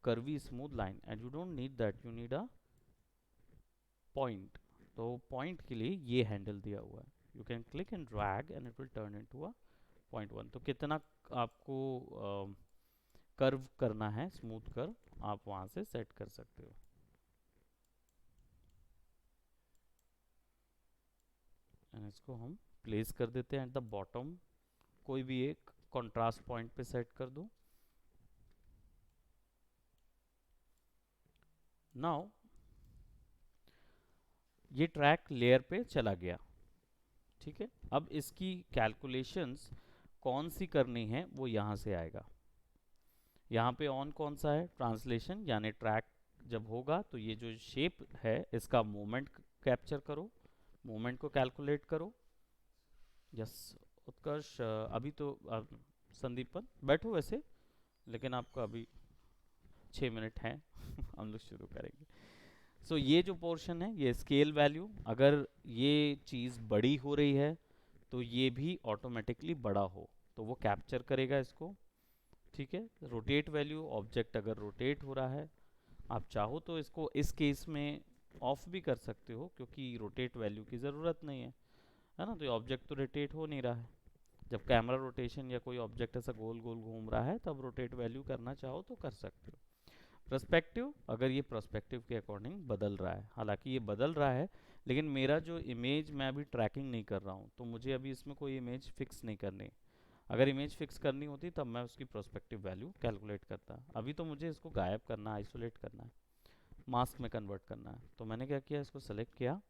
curvy smooth line, and you don't need that, you need a point. तो पॉइंट के लिए ये हैंडल दिया हुआ है, you can click and drag and it will turn into a point one. तो कितना आपको कर्व करना है, स्मूथ कर्व, आप वहाँ से सेट कर सकते हो। एंड इसको हम प्लेस कर देते हैं एट द बॉटम, कोई भी एक कंट्रास्ट पॉइंट पे सेट कर दो। नाउ ये ट्रैक लेयर पे चला गया, ठीक है। अब इसकी कैलकुलेशंस कौन सी करनी है वो यहाँ से आएगा। यहाँ पे ऑन कौन सा है? ट्रांसलेशन, यानी ट्रैक जब होगा तो ये जो शेप है इसका मूवमेंट कैप्चर करो, मूवमेंट को कैलकुलेट करो। यस उत्कर्ष, अभी तो संदीपन बैठो वैसे, लेकिन आपका अभी 6 मिनट हैं हम लोग शुरू करेंगे। ये जो पोर्शन है ये स्केल वैल्यू, अगर ये चीज़ बड़ी हो रही है तो ये भी ऑटोमेटिकली बड़ा हो तो वो कैप्चर करेगा इसको। ठीक है, रोटेट वैल्यू, ऑब्जेक्ट अगर रोटेट हो रहा है, आप चाहो तो इसको इस केस में ऑफ भी कर सकते हो, क्योंकि रोटेट वैल्यू की ज़रूरत नहीं है ना, तो ये ऑब्जेक्ट तो रोटेट हो नहीं रहा है। जब कैमरा रोटेशन या कोई ऑब्जेक्ट ऐसा गोल गोल घूम रहा है तब रोटेट वैल्यू करना चाहो तो कर सकते हो। पर्सपेक्टिव, अगर ये पर्सपेक्टिव के अकॉर्डिंग बदल रहा है, हालांकि ये बदल रहा है, लेकिन मेरा जो इमेज मैं अभी ट्रैकिंग नहीं कर रहा हूँ, तो मुझे अभी इसमें कोई इमेज फिक्स नहीं करनी। अगर इमेज फिक्स करनी होती तब मैं उसकी प्रोस्पेक्टिव वैल्यू कैलकुलेट करता, अभी तो मुझे इसको गायब करना, आइसोलेट करना है, मास्क में कन्वर्ट करना है। तो मैंने क्या किया, इसको सेलेक्ट किया,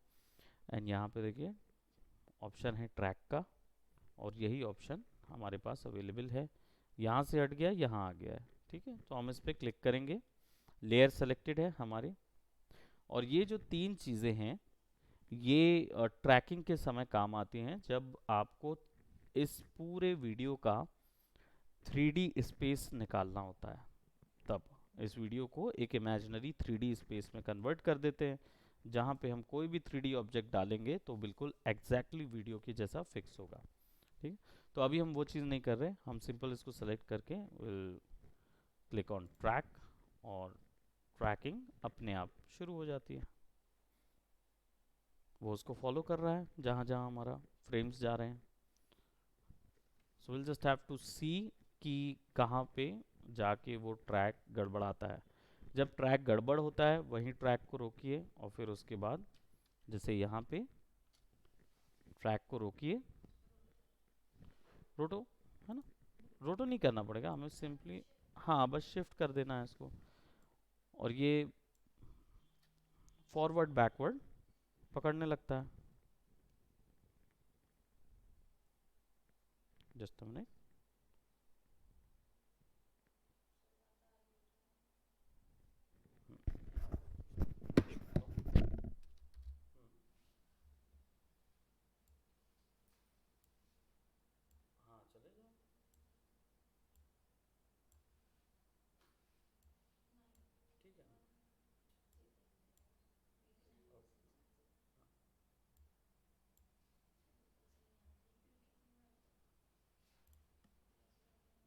एंड यहाँ पे देखिए ऑप्शन है ट्रैक का, और यही ऑप्शन हमारे पास अवेलेबल है। यहाँ से हट गया, यहाँ आ गया है। ठीक है, तो हम इस पर क्लिक करेंगे, लेयर सेलेक्टेड है हमारी, और ये जो तीन चीज़ें हैं ये ट्रैकिंग के समय काम आती हैं, जब आपको इस पूरे वीडियो का 3D स्पेस निकालना होता है। तब इस वीडियो को एक इमेजिनरी 3D स्पेस में कन्वर्ट कर देते हैं, जहाँ पे हम कोई भी 3D ऑब्जेक्ट डालेंगे तो बिल्कुल एग्जैक्टली वीडियो के जैसा फिक्स होगा। ठीक, तो अभी हम वो चीज़ नहीं कर रहे, हम सिंपल इसको सेलेक्ट करके विल क्लिक ऑन ट्रैक, और ट्रैकिंग अपने आप शुरू हो जाती है। वो उसको फॉलो कर रहा है जहाँ जहाँ हमारा फ्रेम्स जा रहे हैं। So will just have to see कि कहाँ पे जाके वो ट्रैक गड़बड़ाता है। जब ट्रैक गड़बड़ होता है वहीं ट्रैक को रोकिए, और फिर उसके बाद जैसे यहाँ पे ट्रैक को रोकिए, रोटो, है ना, रोटो नहीं करना पड़ेगा हमें, सिंपली हाँ बस शिफ्ट कर देना है इसको, और ये फॉरवर्ड बैकवर्ड पकड़ने लगता है। Just a minute. हाँ चले जाओ। ठीक है ना।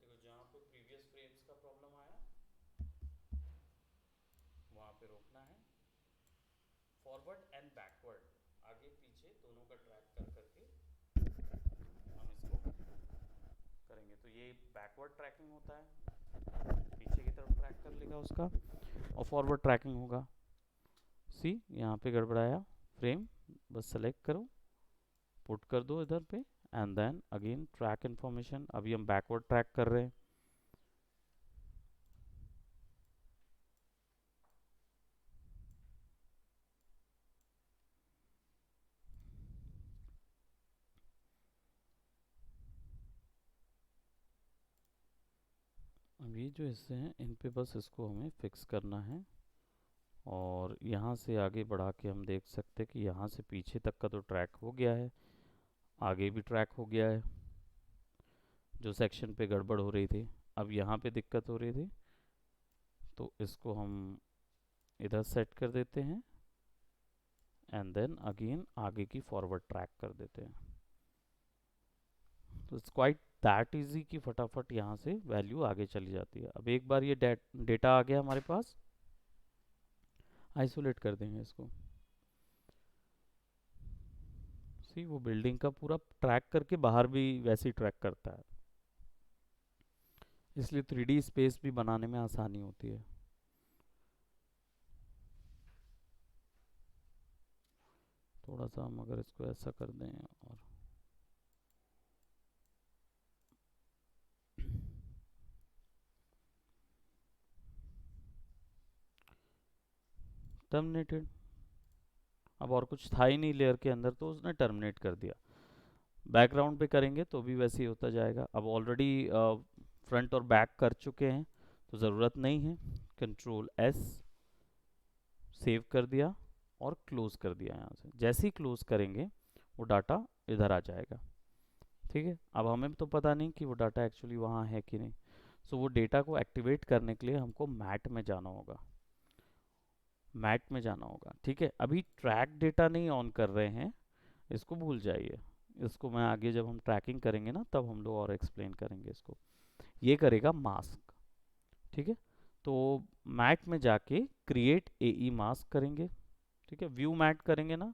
देखो जहाँ पे प्रीवियस फ्रेम्स का प्रॉब्लम आया वहाँ पे रोकना है, फॉरवर्ड एंड बैकवर्ड, आगे पीछे दोनों का ट्रैक कर करके हम इसको करेंगे। तो ये बैकवर्ड ट्रैकिंग होता है, पीछे की तरफ ट्रैक कर लेगा उसका, और फॉरवर्ड ट्रैकिंग होगा। सी यहाँ पे गड़बड़ाया फ्रेम, बस सेलेक्ट करो, पुट कर दो इधर पे, and then again track information, अभी हम बैकवर्ड ट्रैक कर रहे हैं। अब ये जो हिस्से हैं इन पे बस इसको हमें फिक्स करना है, और यहाँ से आगे बढ़ा के हम देख सकते हैं कि यहाँ से पीछे तक का तो ट्रैक हो गया है, आगे भी ट्रैक हो गया है, जो सेक्शन पे गड़बड़ हो रही थी। अब यहाँ पे दिक्कत हो रही थी, तो इसको हम इधर सेट कर देते हैं, एंड देन अगेन आगे की फॉरवर्ड ट्रैक कर देते हैं। तो इट्स क्वाइट दैट इजी कि फटाफट यहाँ से वैल्यू आगे चली जाती है। अब एक बार ये डेटा आ गया हमारे पास, आइसोलेट कर देंगे इसको। सी वो बिल्डिंग का पूरा ट्रैक करके बाहर भी वैसे ही ट्रैक करता है, इसलिए 3D स्पेस भी बनाने में आसानी होती है। थोड़ा सा हम अगर इसको ऐसा कर दें और टर्मिनेटेड, अब और कुछ था ही नहीं लेयर के अंदर तो उसने टर्मिनेट कर दिया। बैकग्राउंड पे करेंगे तो भी वैसे ही होता जाएगा। अब ऑलरेडी फ्रंट और बैक कर चुके हैं तो ज़रूरत नहीं है, कंट्रोल एस, सेव कर दिया और क्लोज कर दिया। यहाँ से जैसे ही क्लोज करेंगे वो डाटा इधर आ जाएगा। ठीक है, अब हमें तो पता नहीं कि वो डाटा एक्चुअली वहाँ है कि नहीं, सो वो डेटा को एक्टिवेट करने के लिए हमको मैट में जाना होगा, मैट में जाना होगा। ठीक है, अभी ट्रैक डेटा नहीं ऑन कर रहे हैं, इसको भूल जाइए, इसको मैं आगे जब हम ट्रैकिंग करेंगे ना तब हम लोग और एक्सप्लेन करेंगे इसको। ये करेगा मास्क। ठीक है, तो मैट में जाके क्रिएट एई मास्क करेंगे। ठीक है, व्यू मैट करेंगे ना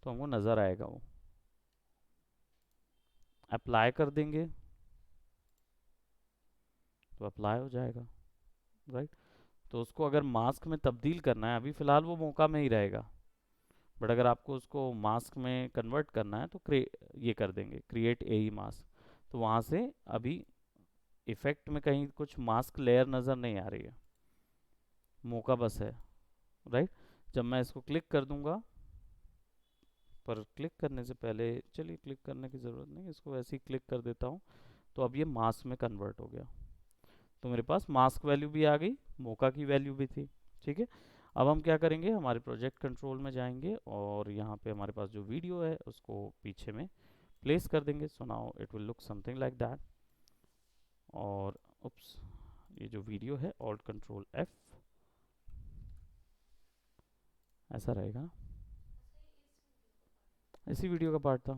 तो हमको नज़र आएगा वो, अप्लाई कर देंगे तो अप्लाई हो जाएगा, राइट। तो उसको अगर मास्क में तब्दील करना है, अभी फ़िलहाल वो मौका में ही रहेगा, बट अगर आपको उसको मास्क में कन्वर्ट करना है तो ये कर देंगे क्रिएट एई मास्क। तो वहाँ से अभी इफ़ेक्ट में कहीं कुछ मास्क लेयर नज़र नहीं आ रही है, मौका बस है, राइट। जब मैं इसको क्लिक कर दूंगा, पर क्लिक करने से पहले, चलिए क्लिक करने की ज़रूरत नहीं, इसको ऐसे ही क्लिक कर देता हूँ, तो अब ये मास्क में कन्वर्ट हो गया। तो मेरे पास मास्क वैल्यू भी आ गई, मौका की वैल्यू भी थी। ठीक है, अब हम क्या करेंगे, हमारे प्रोजेक्ट कंट्रोल में जाएंगे और यहाँ पे हमारे पास जो वीडियो है उसको पीछे में प्लेस कर देंगे। So now it will look something like that. और उप्स, ये जो वीडियो है ऑल्ट कंट्रोल एफ, ऐसा रहेगा, इसी वीडियो का पार्ट था।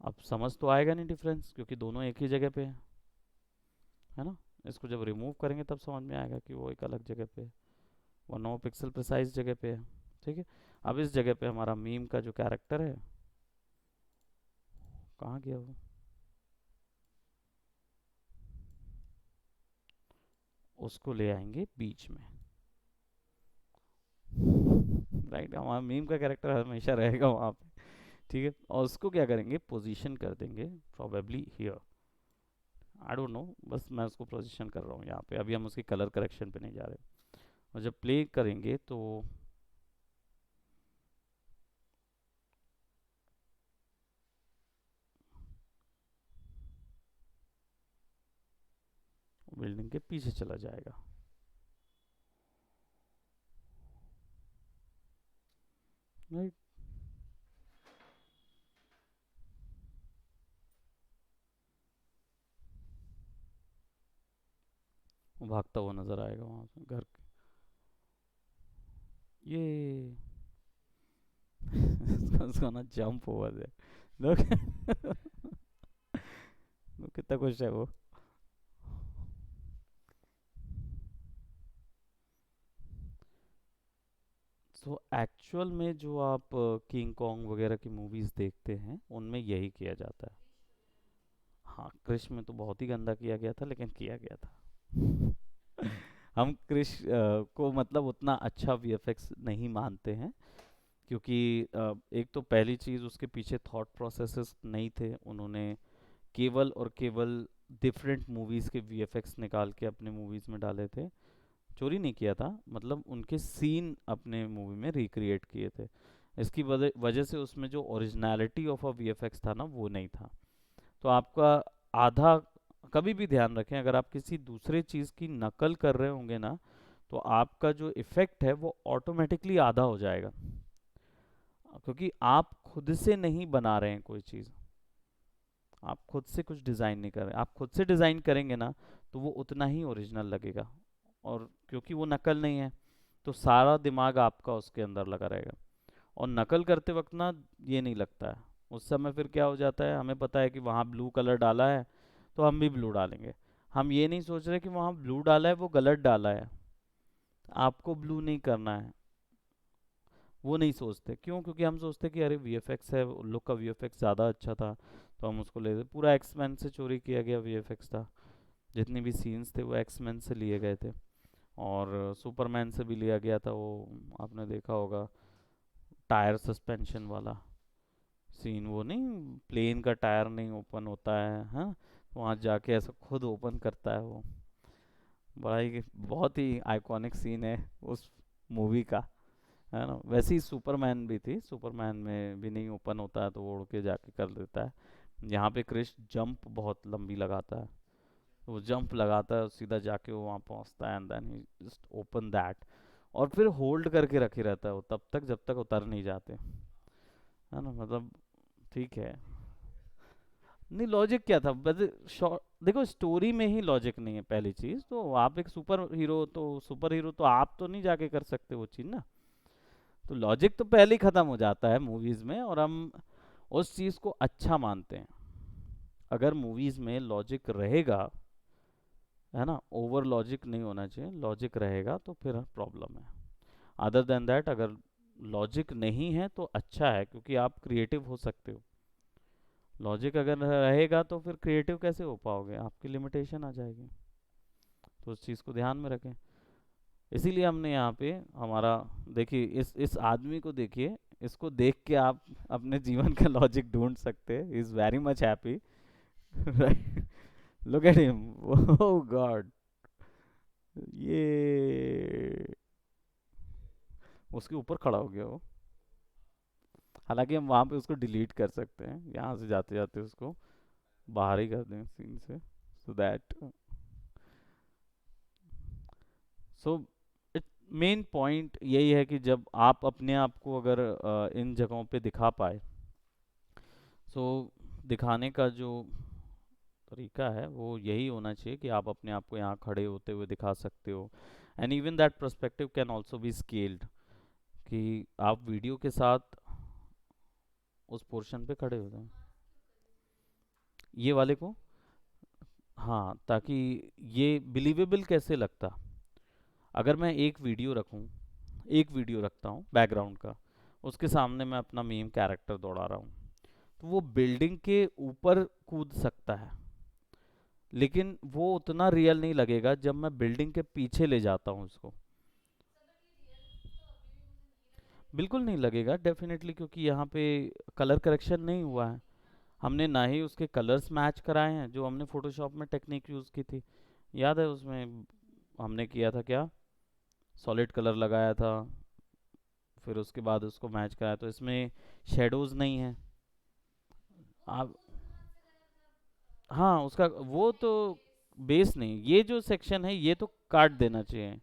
अब समझ तो आएगा नहीं डिफरेंस, क्योंकि दोनों एक ही जगह पे है ना। इसको जब रिमूव करेंगे तब समझ में आएगा कि वो एक अलग जगह पे है, वो 9 पिक्सल प्रिसाइज जगह पे है। ठीक है, अब इस जगह पे हमारा मीम का जो कैरेक्टर है, कहाँ गया वो, उसको ले आएंगे बीच में, राइट। हमारा मीम का कैरेक्टर हमेशा रहेगा वहाँ पे। ठीक है, और उसको क्या करेंगे, पोजीशन कर देंगे probably here, I don't know, बस मैं उसको पोजीशन कर रहा हूँ यहाँ पे, अभी हम उसकी कलर करेक्शन पे नहीं जा रहे। और जब प्ले करेंगे तो बिल्डिंग के पीछे चला जाएगा। राइट, वो भागता हुआ नजर आएगा वहां से घर के। ये उसको ना जंप ओवर दे, लोग कितना खुश है वो। सो एक्चुअल में जो आप किंग कॉन्ग वगैरह की मूवीज देखते हैं उनमें यही किया जाता है। हाँ, क्रिश में तो बहुत ही गंदा किया गया था, लेकिन किया गया था। हम क्रिश को मतलब उतना अच्छा वीएफएक्स नहीं मानते हैं, क्योंकि एक तो पहली चीज़ उसके पीछे थॉट प्रोसेसेस नहीं थे, उन्होंने केवल और केवल डिफरेंट मूवीज़ के वीएफएक्स निकाल के अपने मूवीज़ में डाले थे। चोरी नहीं किया था, मतलब उनके सीन अपने मूवी में रिक्रिएट किए थे। इसकी वजह वजह से उसमें जो ओरिजिनलिटी ऑफ अ वीएफएक्स था ना, वो नहीं था। तो आपका आधा, कभी भी ध्यान रखें, अगर आप किसी दूसरे चीज़ की नकल कर रहे होंगे ना, तो आपका जो इफ़ेक्ट है वो ऑटोमेटिकली आधा हो जाएगा, क्योंकि आप खुद से नहीं बना रहे हैं कोई चीज़, आप खुद से कुछ डिज़ाइन नहीं कर रहे। आप खुद से डिज़ाइन करेंगे ना, तो वो उतना ही ओरिजिनल लगेगा, और क्योंकि वो नकल नहीं है, तो सारा दिमाग आपका उसके अंदर लगा रहेगा। और नकल करते वक्त ना ये नहीं लगता है, उस समय फिर क्या हो जाता है, हमें पता है कि वहाँ ब्लू कलर डाला है, तो हम भी ब्लू डालेंगे। हम ये नहीं सोच रहे कि वहाँ ब्लू डाला है वो गलत डाला है, आपको ब्लू नहीं करना है, वो नहीं सोचते। क्यों? क्योंकि हम सोचते कि अरे वीएफएक्स है, उन लोग का वीएफएक्स ज़्यादा अच्छा था, तो हम उसको ले, पूरा एक्समैन से चोरी किया गया वीएफएक्स था, जितने भी सीन्स थे वो एक्समैन से लिए गए थे, और सुपरमैन से भी लिया गया था वो, आपने देखा होगा टायर सस्पेंशन वाला सीन, वो नहीं, प्लेन का टायर नहीं ओपन होता है, हाँ, वहाँ जाके ऐसा खुद ओपन करता है वो, बड़ा ही बहुत ही आइकॉनिक सीन है उस मूवी का, है ना। वैसे ही सुपरमैन भी थी, सुपरमैन में भी नहीं ओपन होता है तो वो उड़ के जाके कर देता है। यहाँ पे क्रिश जंप बहुत लंबी लगाता है, वो जंप लगाता है सीधा जाके वो वहाँ पहुँचता है, and then he just open that, और फिर होल्ड करके रखे रहता है वो तब तक जब तक उतर नहीं जाते, है ना, मतलब ठीक है। नहीं, लॉजिक क्या था, बस देखो स्टोरी में ही लॉजिक नहीं है पहली चीज तो, आप एक सुपर हीरो तो आप तो नहीं जाके कर सकते वो चीज ना, तो लॉजिक तो पहले ही खत्म हो जाता है मूवीज में, और हम उस चीज को अच्छा मानते हैं। अगर मूवीज में लॉजिक रहेगा, है ना, ओवर लॉजिक नहीं होना चाहिए, लॉजिक रहेगा तो फिर प्रॉब्लम है। अदर देन दैट, अगर लॉजिक नहीं है तो अच्छा है, क्योंकि आप क्रिएटिव हो सकते हो। लॉजिक अगर रहेगा तो फिर क्रिएटिव कैसे हो पाओगे, आपकी लिमिटेशन आ जाएगी, तो उस चीज़ को ध्यान में रखें। इसीलिए हमने यहाँ पे हमारा, देखिए इस आदमी को देखिए, इसको देख के आप अपने जीवन का लॉजिक ढूंढ सकते हैं, is very much happy, right, look at him, oh God, ये उसके ऊपर खड़ा हो गया वो। हालांकि हम वहाँ पे उसको डिलीट कर सकते हैं, यहाँ से जाते जाते उसको बाहर ही कर दें सीन से, so that, so main point यही है कि जब आप अपने आप को अगर इन जगहों पे दिखा पाए, सो दिखाने का जो तरीका है वो यही होना चाहिए कि आप अपने आप को यहाँ खड़े होते हुए दिखा सकते हो, and even that perspective can also be scaled, कि आप वीडियो के साथ उस पोर्शन पे खड़े हो जाएं, ये वाले को, हाँ, ताकि ये बिलीवेबल कैसे लगता, अगर मैं एक वीडियो रखता हूँ बैकग्राउंड का, उसके सामने मैं अपना मीम कैरेक्टर दौड़ा रहा हूँ, तो वो बिल्डिंग के ऊपर कूद सकता है, लेकिन वो उतना रियल नहीं लगेगा जब मैं बिल्डिंग के पीछे ले जाता हूँ उसको। बिल्कुल नहीं लगेगा डेफिनेटली, क्योंकि यहाँ पे कलर करेक्शन नहीं हुआ है। हमने ना ही उसके कलर्स मैच कराए हैं, जो हमने फोटोशॉप में टेक्निक यूज़ की थी, याद है उसमें हमने किया था क्या, सॉलिड कलर लगाया था, फिर उसके बाद उसको मैच कराया, तो इसमें शेडोज नहीं है। आप, हाँ उसका वो तो बेस नहीं, ये जो सेक्शन है ये तो काट देना चाहिए,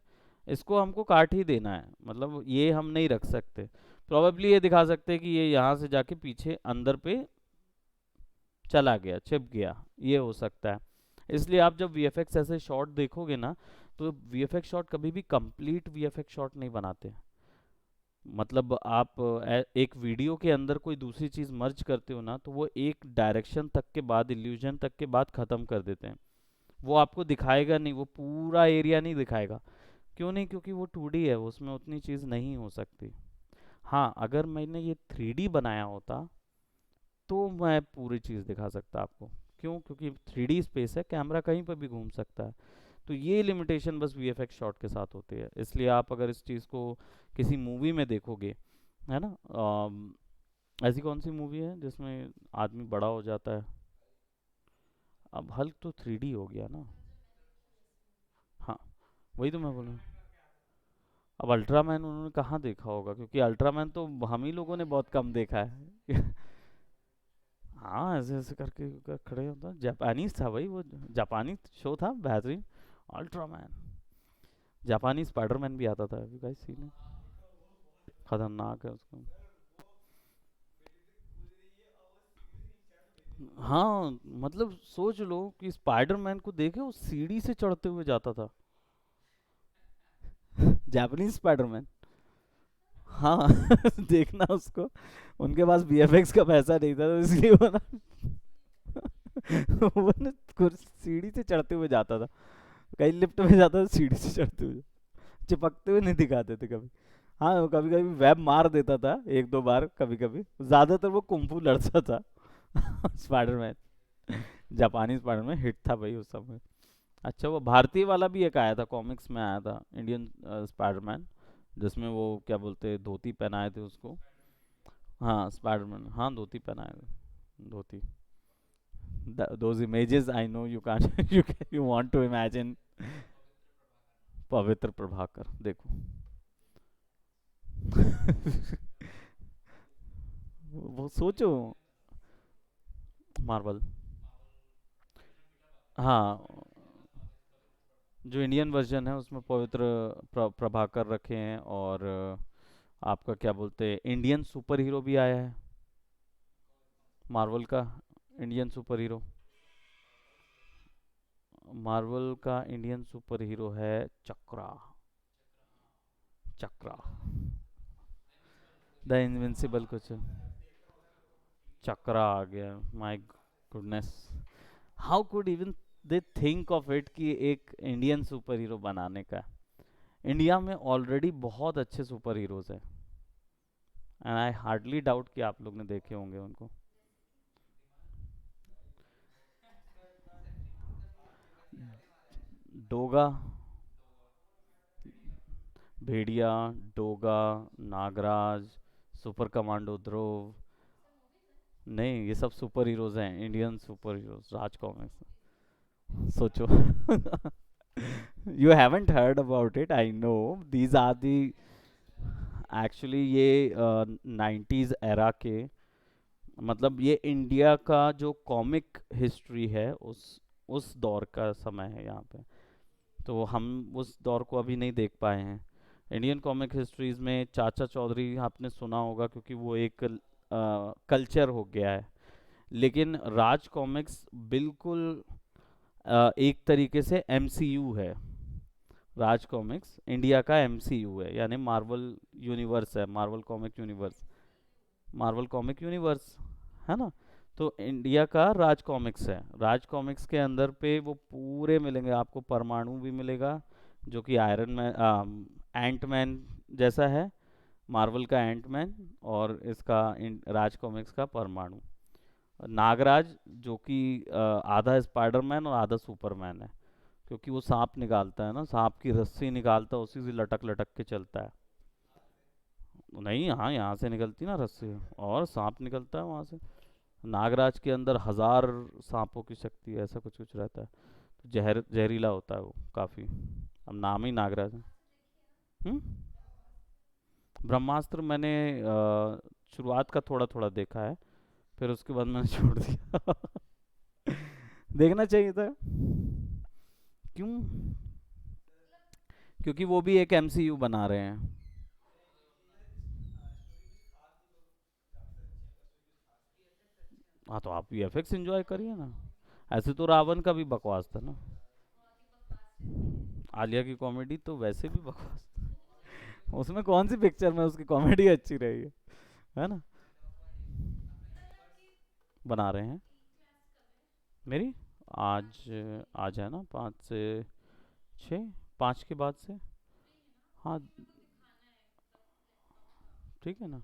इसको हमको काट ही देना है, मतलब ये हम नहीं रख सकते। प्रोबेबली ये दिखा सकते हैं कि ये यहाँ से जाके पीछे अंदर पे चला गया, छिप गया, ये हो सकता है। इसलिए आप जब वीएफएक्स ऐसे शॉट देखोगे ना, तो वीएफएक्स शॉट कभी भी कंप्लीट वीएफएक्स शॉट नहीं बनाते। मतलब आप एक वीडियो के अंदर कोई दूसरी चीज़ मर्ज करते हो ना, तो वो एक डायरेक्शन तक के बाद, इल्यूजन तक के बाद ख़त्म कर देते हैं। वो आपको दिखाएगा नहीं, वो पूरा एरिया नहीं दिखाएगा। क्यों नहीं? क्योंकि वो 2D है, उसमें उतनी चीज़ नहीं हो सकती। हाँ, अगर मैंने ये 3D बनाया होता तो मैं पूरी चीज़ दिखा सकता आपको। क्यों? क्योंकि 3D स्पेस है, कैमरा कहीं पर भी घूम सकता है। तो ये लिमिटेशन बस वीएफएक्स शॉट के साथ होती है। इसलिए आप अगर इस चीज़ को किसी मूवी में देखोगे, है ना, ऐसी कौन सी मूवी है जिसमें आदमी बड़ा हो जाता है? अब हल्क तो 3D हो गया ना। हाँ, वही तो मैं बोल रहा हूँ। अब अल्ट्रामैन उन्होंने कहाँ देखा होगा, क्योंकि अल्ट्रामैन तो हम ही लोगों ने बहुत कम देखा है। हाँ, ऐसे ऐसे करके खड़े होता, जापानीज था भाई वो, जापानी शो था बेहतरीन, अल्ट्रामैन। जापानी स्पाइडरमैन भी आता था, अभी गाइस सीन है, खतरनाक है उसको। हाँ, मतलब सोच लो कि स्पाइडरमैन को देखे वो सीढ़ी से चढ़ते हुए जाता था। Japanese Spiderman. हाँ। देखना उसको, उनके पास बीएफएक्स का पैसा नहीं था, तो इसलिए वो ना वो ना सीढ़ी से चढ़ते हुए जाता था, कहीं लिफ्ट में जाता था सीढ़ी से चढ़ते हुए, चिपकते हुए नहीं दिखाते थे कभी। हाँ, वो कभी कभी वेब मार देता था एक दो बार, कभी कभी, ज्यादातर वो कुंफू लड़ता था। स्पाइडरमैन, जापानी स्पाइडरमैन हिट था भाई उस समय। अच्छा, वो भारतीय वाला भी एक आया था, कॉमिक्स में आया था, इंडियन स्पाइडरमैन, जिसमें वो क्या बोलते, धोती पहनाए थे उसको। हाँ स्पाइडरमैन, हाँ धोती पहनाए थे, धोती। Those images I know you can you want to imagine. Pavitra Prabhakar देखो। वो सोचो, मार्वल। हाँ, जो इंडियन वर्जन है उसमें पवित्र प्रभाकर रखे हैं, और आपका क्या बोलते हैं, इंडियन सुपर हीरो भी आया है मार्वल का। इंडियन सुपर हीरो, मार्वल का इंडियन सुपर हीरो है चक्रा। चक्रा, द इनविंसिबल कुछ, चक्रा आ गया, my goodness. How could even they think of it कि एक इंडियन सुपर हीरो बनाने का। इंडिया में ऑलरेडी बहुत अच्छे सुपर हीरोज हैं, एंड आई हार्डली डाउट कि आप लोग ने देखे होंगे उनको। Doga, Bhediya, Doga, Nagraj, super commando Dhruv. नहीं, ये सब सुपर हीरोज हैं, Indian super heroes, Raj comics. सोचो। You haven't heard about it, I know. These are the, actually ये 90s एरा के, मतलब ये इंडिया का जो कॉमिक हिस्ट्री है उस दौर का समय है यहाँ पे। तो हम उस दौर को अभी नहीं देख पाए हैं। इंडियन कॉमिक हिस्ट्रीज में चाचा चौधरी आपने सुना होगा, क्योंकि वो एक कल्चर हो गया है। लेकिन राज कॉमिक्स बिल्कुल एक तरीके से एमसीयू है। राज कॉमिक्स इंडिया का एमसीयू है, यानी मार्वल यूनिवर्स है, Marvel comic universe, Marvel comic universe, है ना। तो इंडिया का राज कॉमिक्स है, राज कॉमिक्स के अंदर पे वो पूरे मिलेंगे आपको, परमाणु भी मिलेगा, जो कि आयरन मैन, एंट मैन जैसा है, मार्वल का एंट मैन, और इसका राज कॉमिक्स का परमाणु। नागराज, जो कि आधा स्पाइडरमैन और आधा सुपरमैन है, क्योंकि वो सांप निकालता है ना, सांप की रस्सी निकालता है, उसी से लटक लटक के चलता है। नहीं, हाँ यहाँ से निकलती ना रस्सी, और सांप निकलता है वहाँ से। नागराज के अंदर 1000 सांपों की शक्ति है, ऐसा कुछ कुछ रहता है। तो जहरीला होता है वो काफ़ी। अब नाम ही नागराज है। हम्म। ब्रह्मास्त्र मैंने शुरुआत का थोड़ा थोड़ा देखा है, फिर उसके बाद मैंने छोड़ दिया। देखना चाहिए था। क्यों? क्योंकि वो भी एक एमसीयू बना रहे हैं। हाँ, तो आप वीएफएक्स एंजॉय करिए ना। ऐसे तो रावण का भी बकवास था ना। आलिया की कॉमेडी तो वैसे भी बकवास। उसमें कौन सी पिक्चर में उसकी कॉमेडी अच्छी रही है ना? बना रहे हैं। मेरी आज आज है ना, 5 से 6, 5 के बाद से। हाँ, ठीक है ना।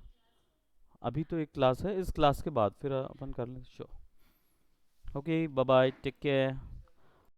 अभी तो एक क्लास है, इस क्लास के बाद फिर अपन कर लें show. Okay, bye bye, take care.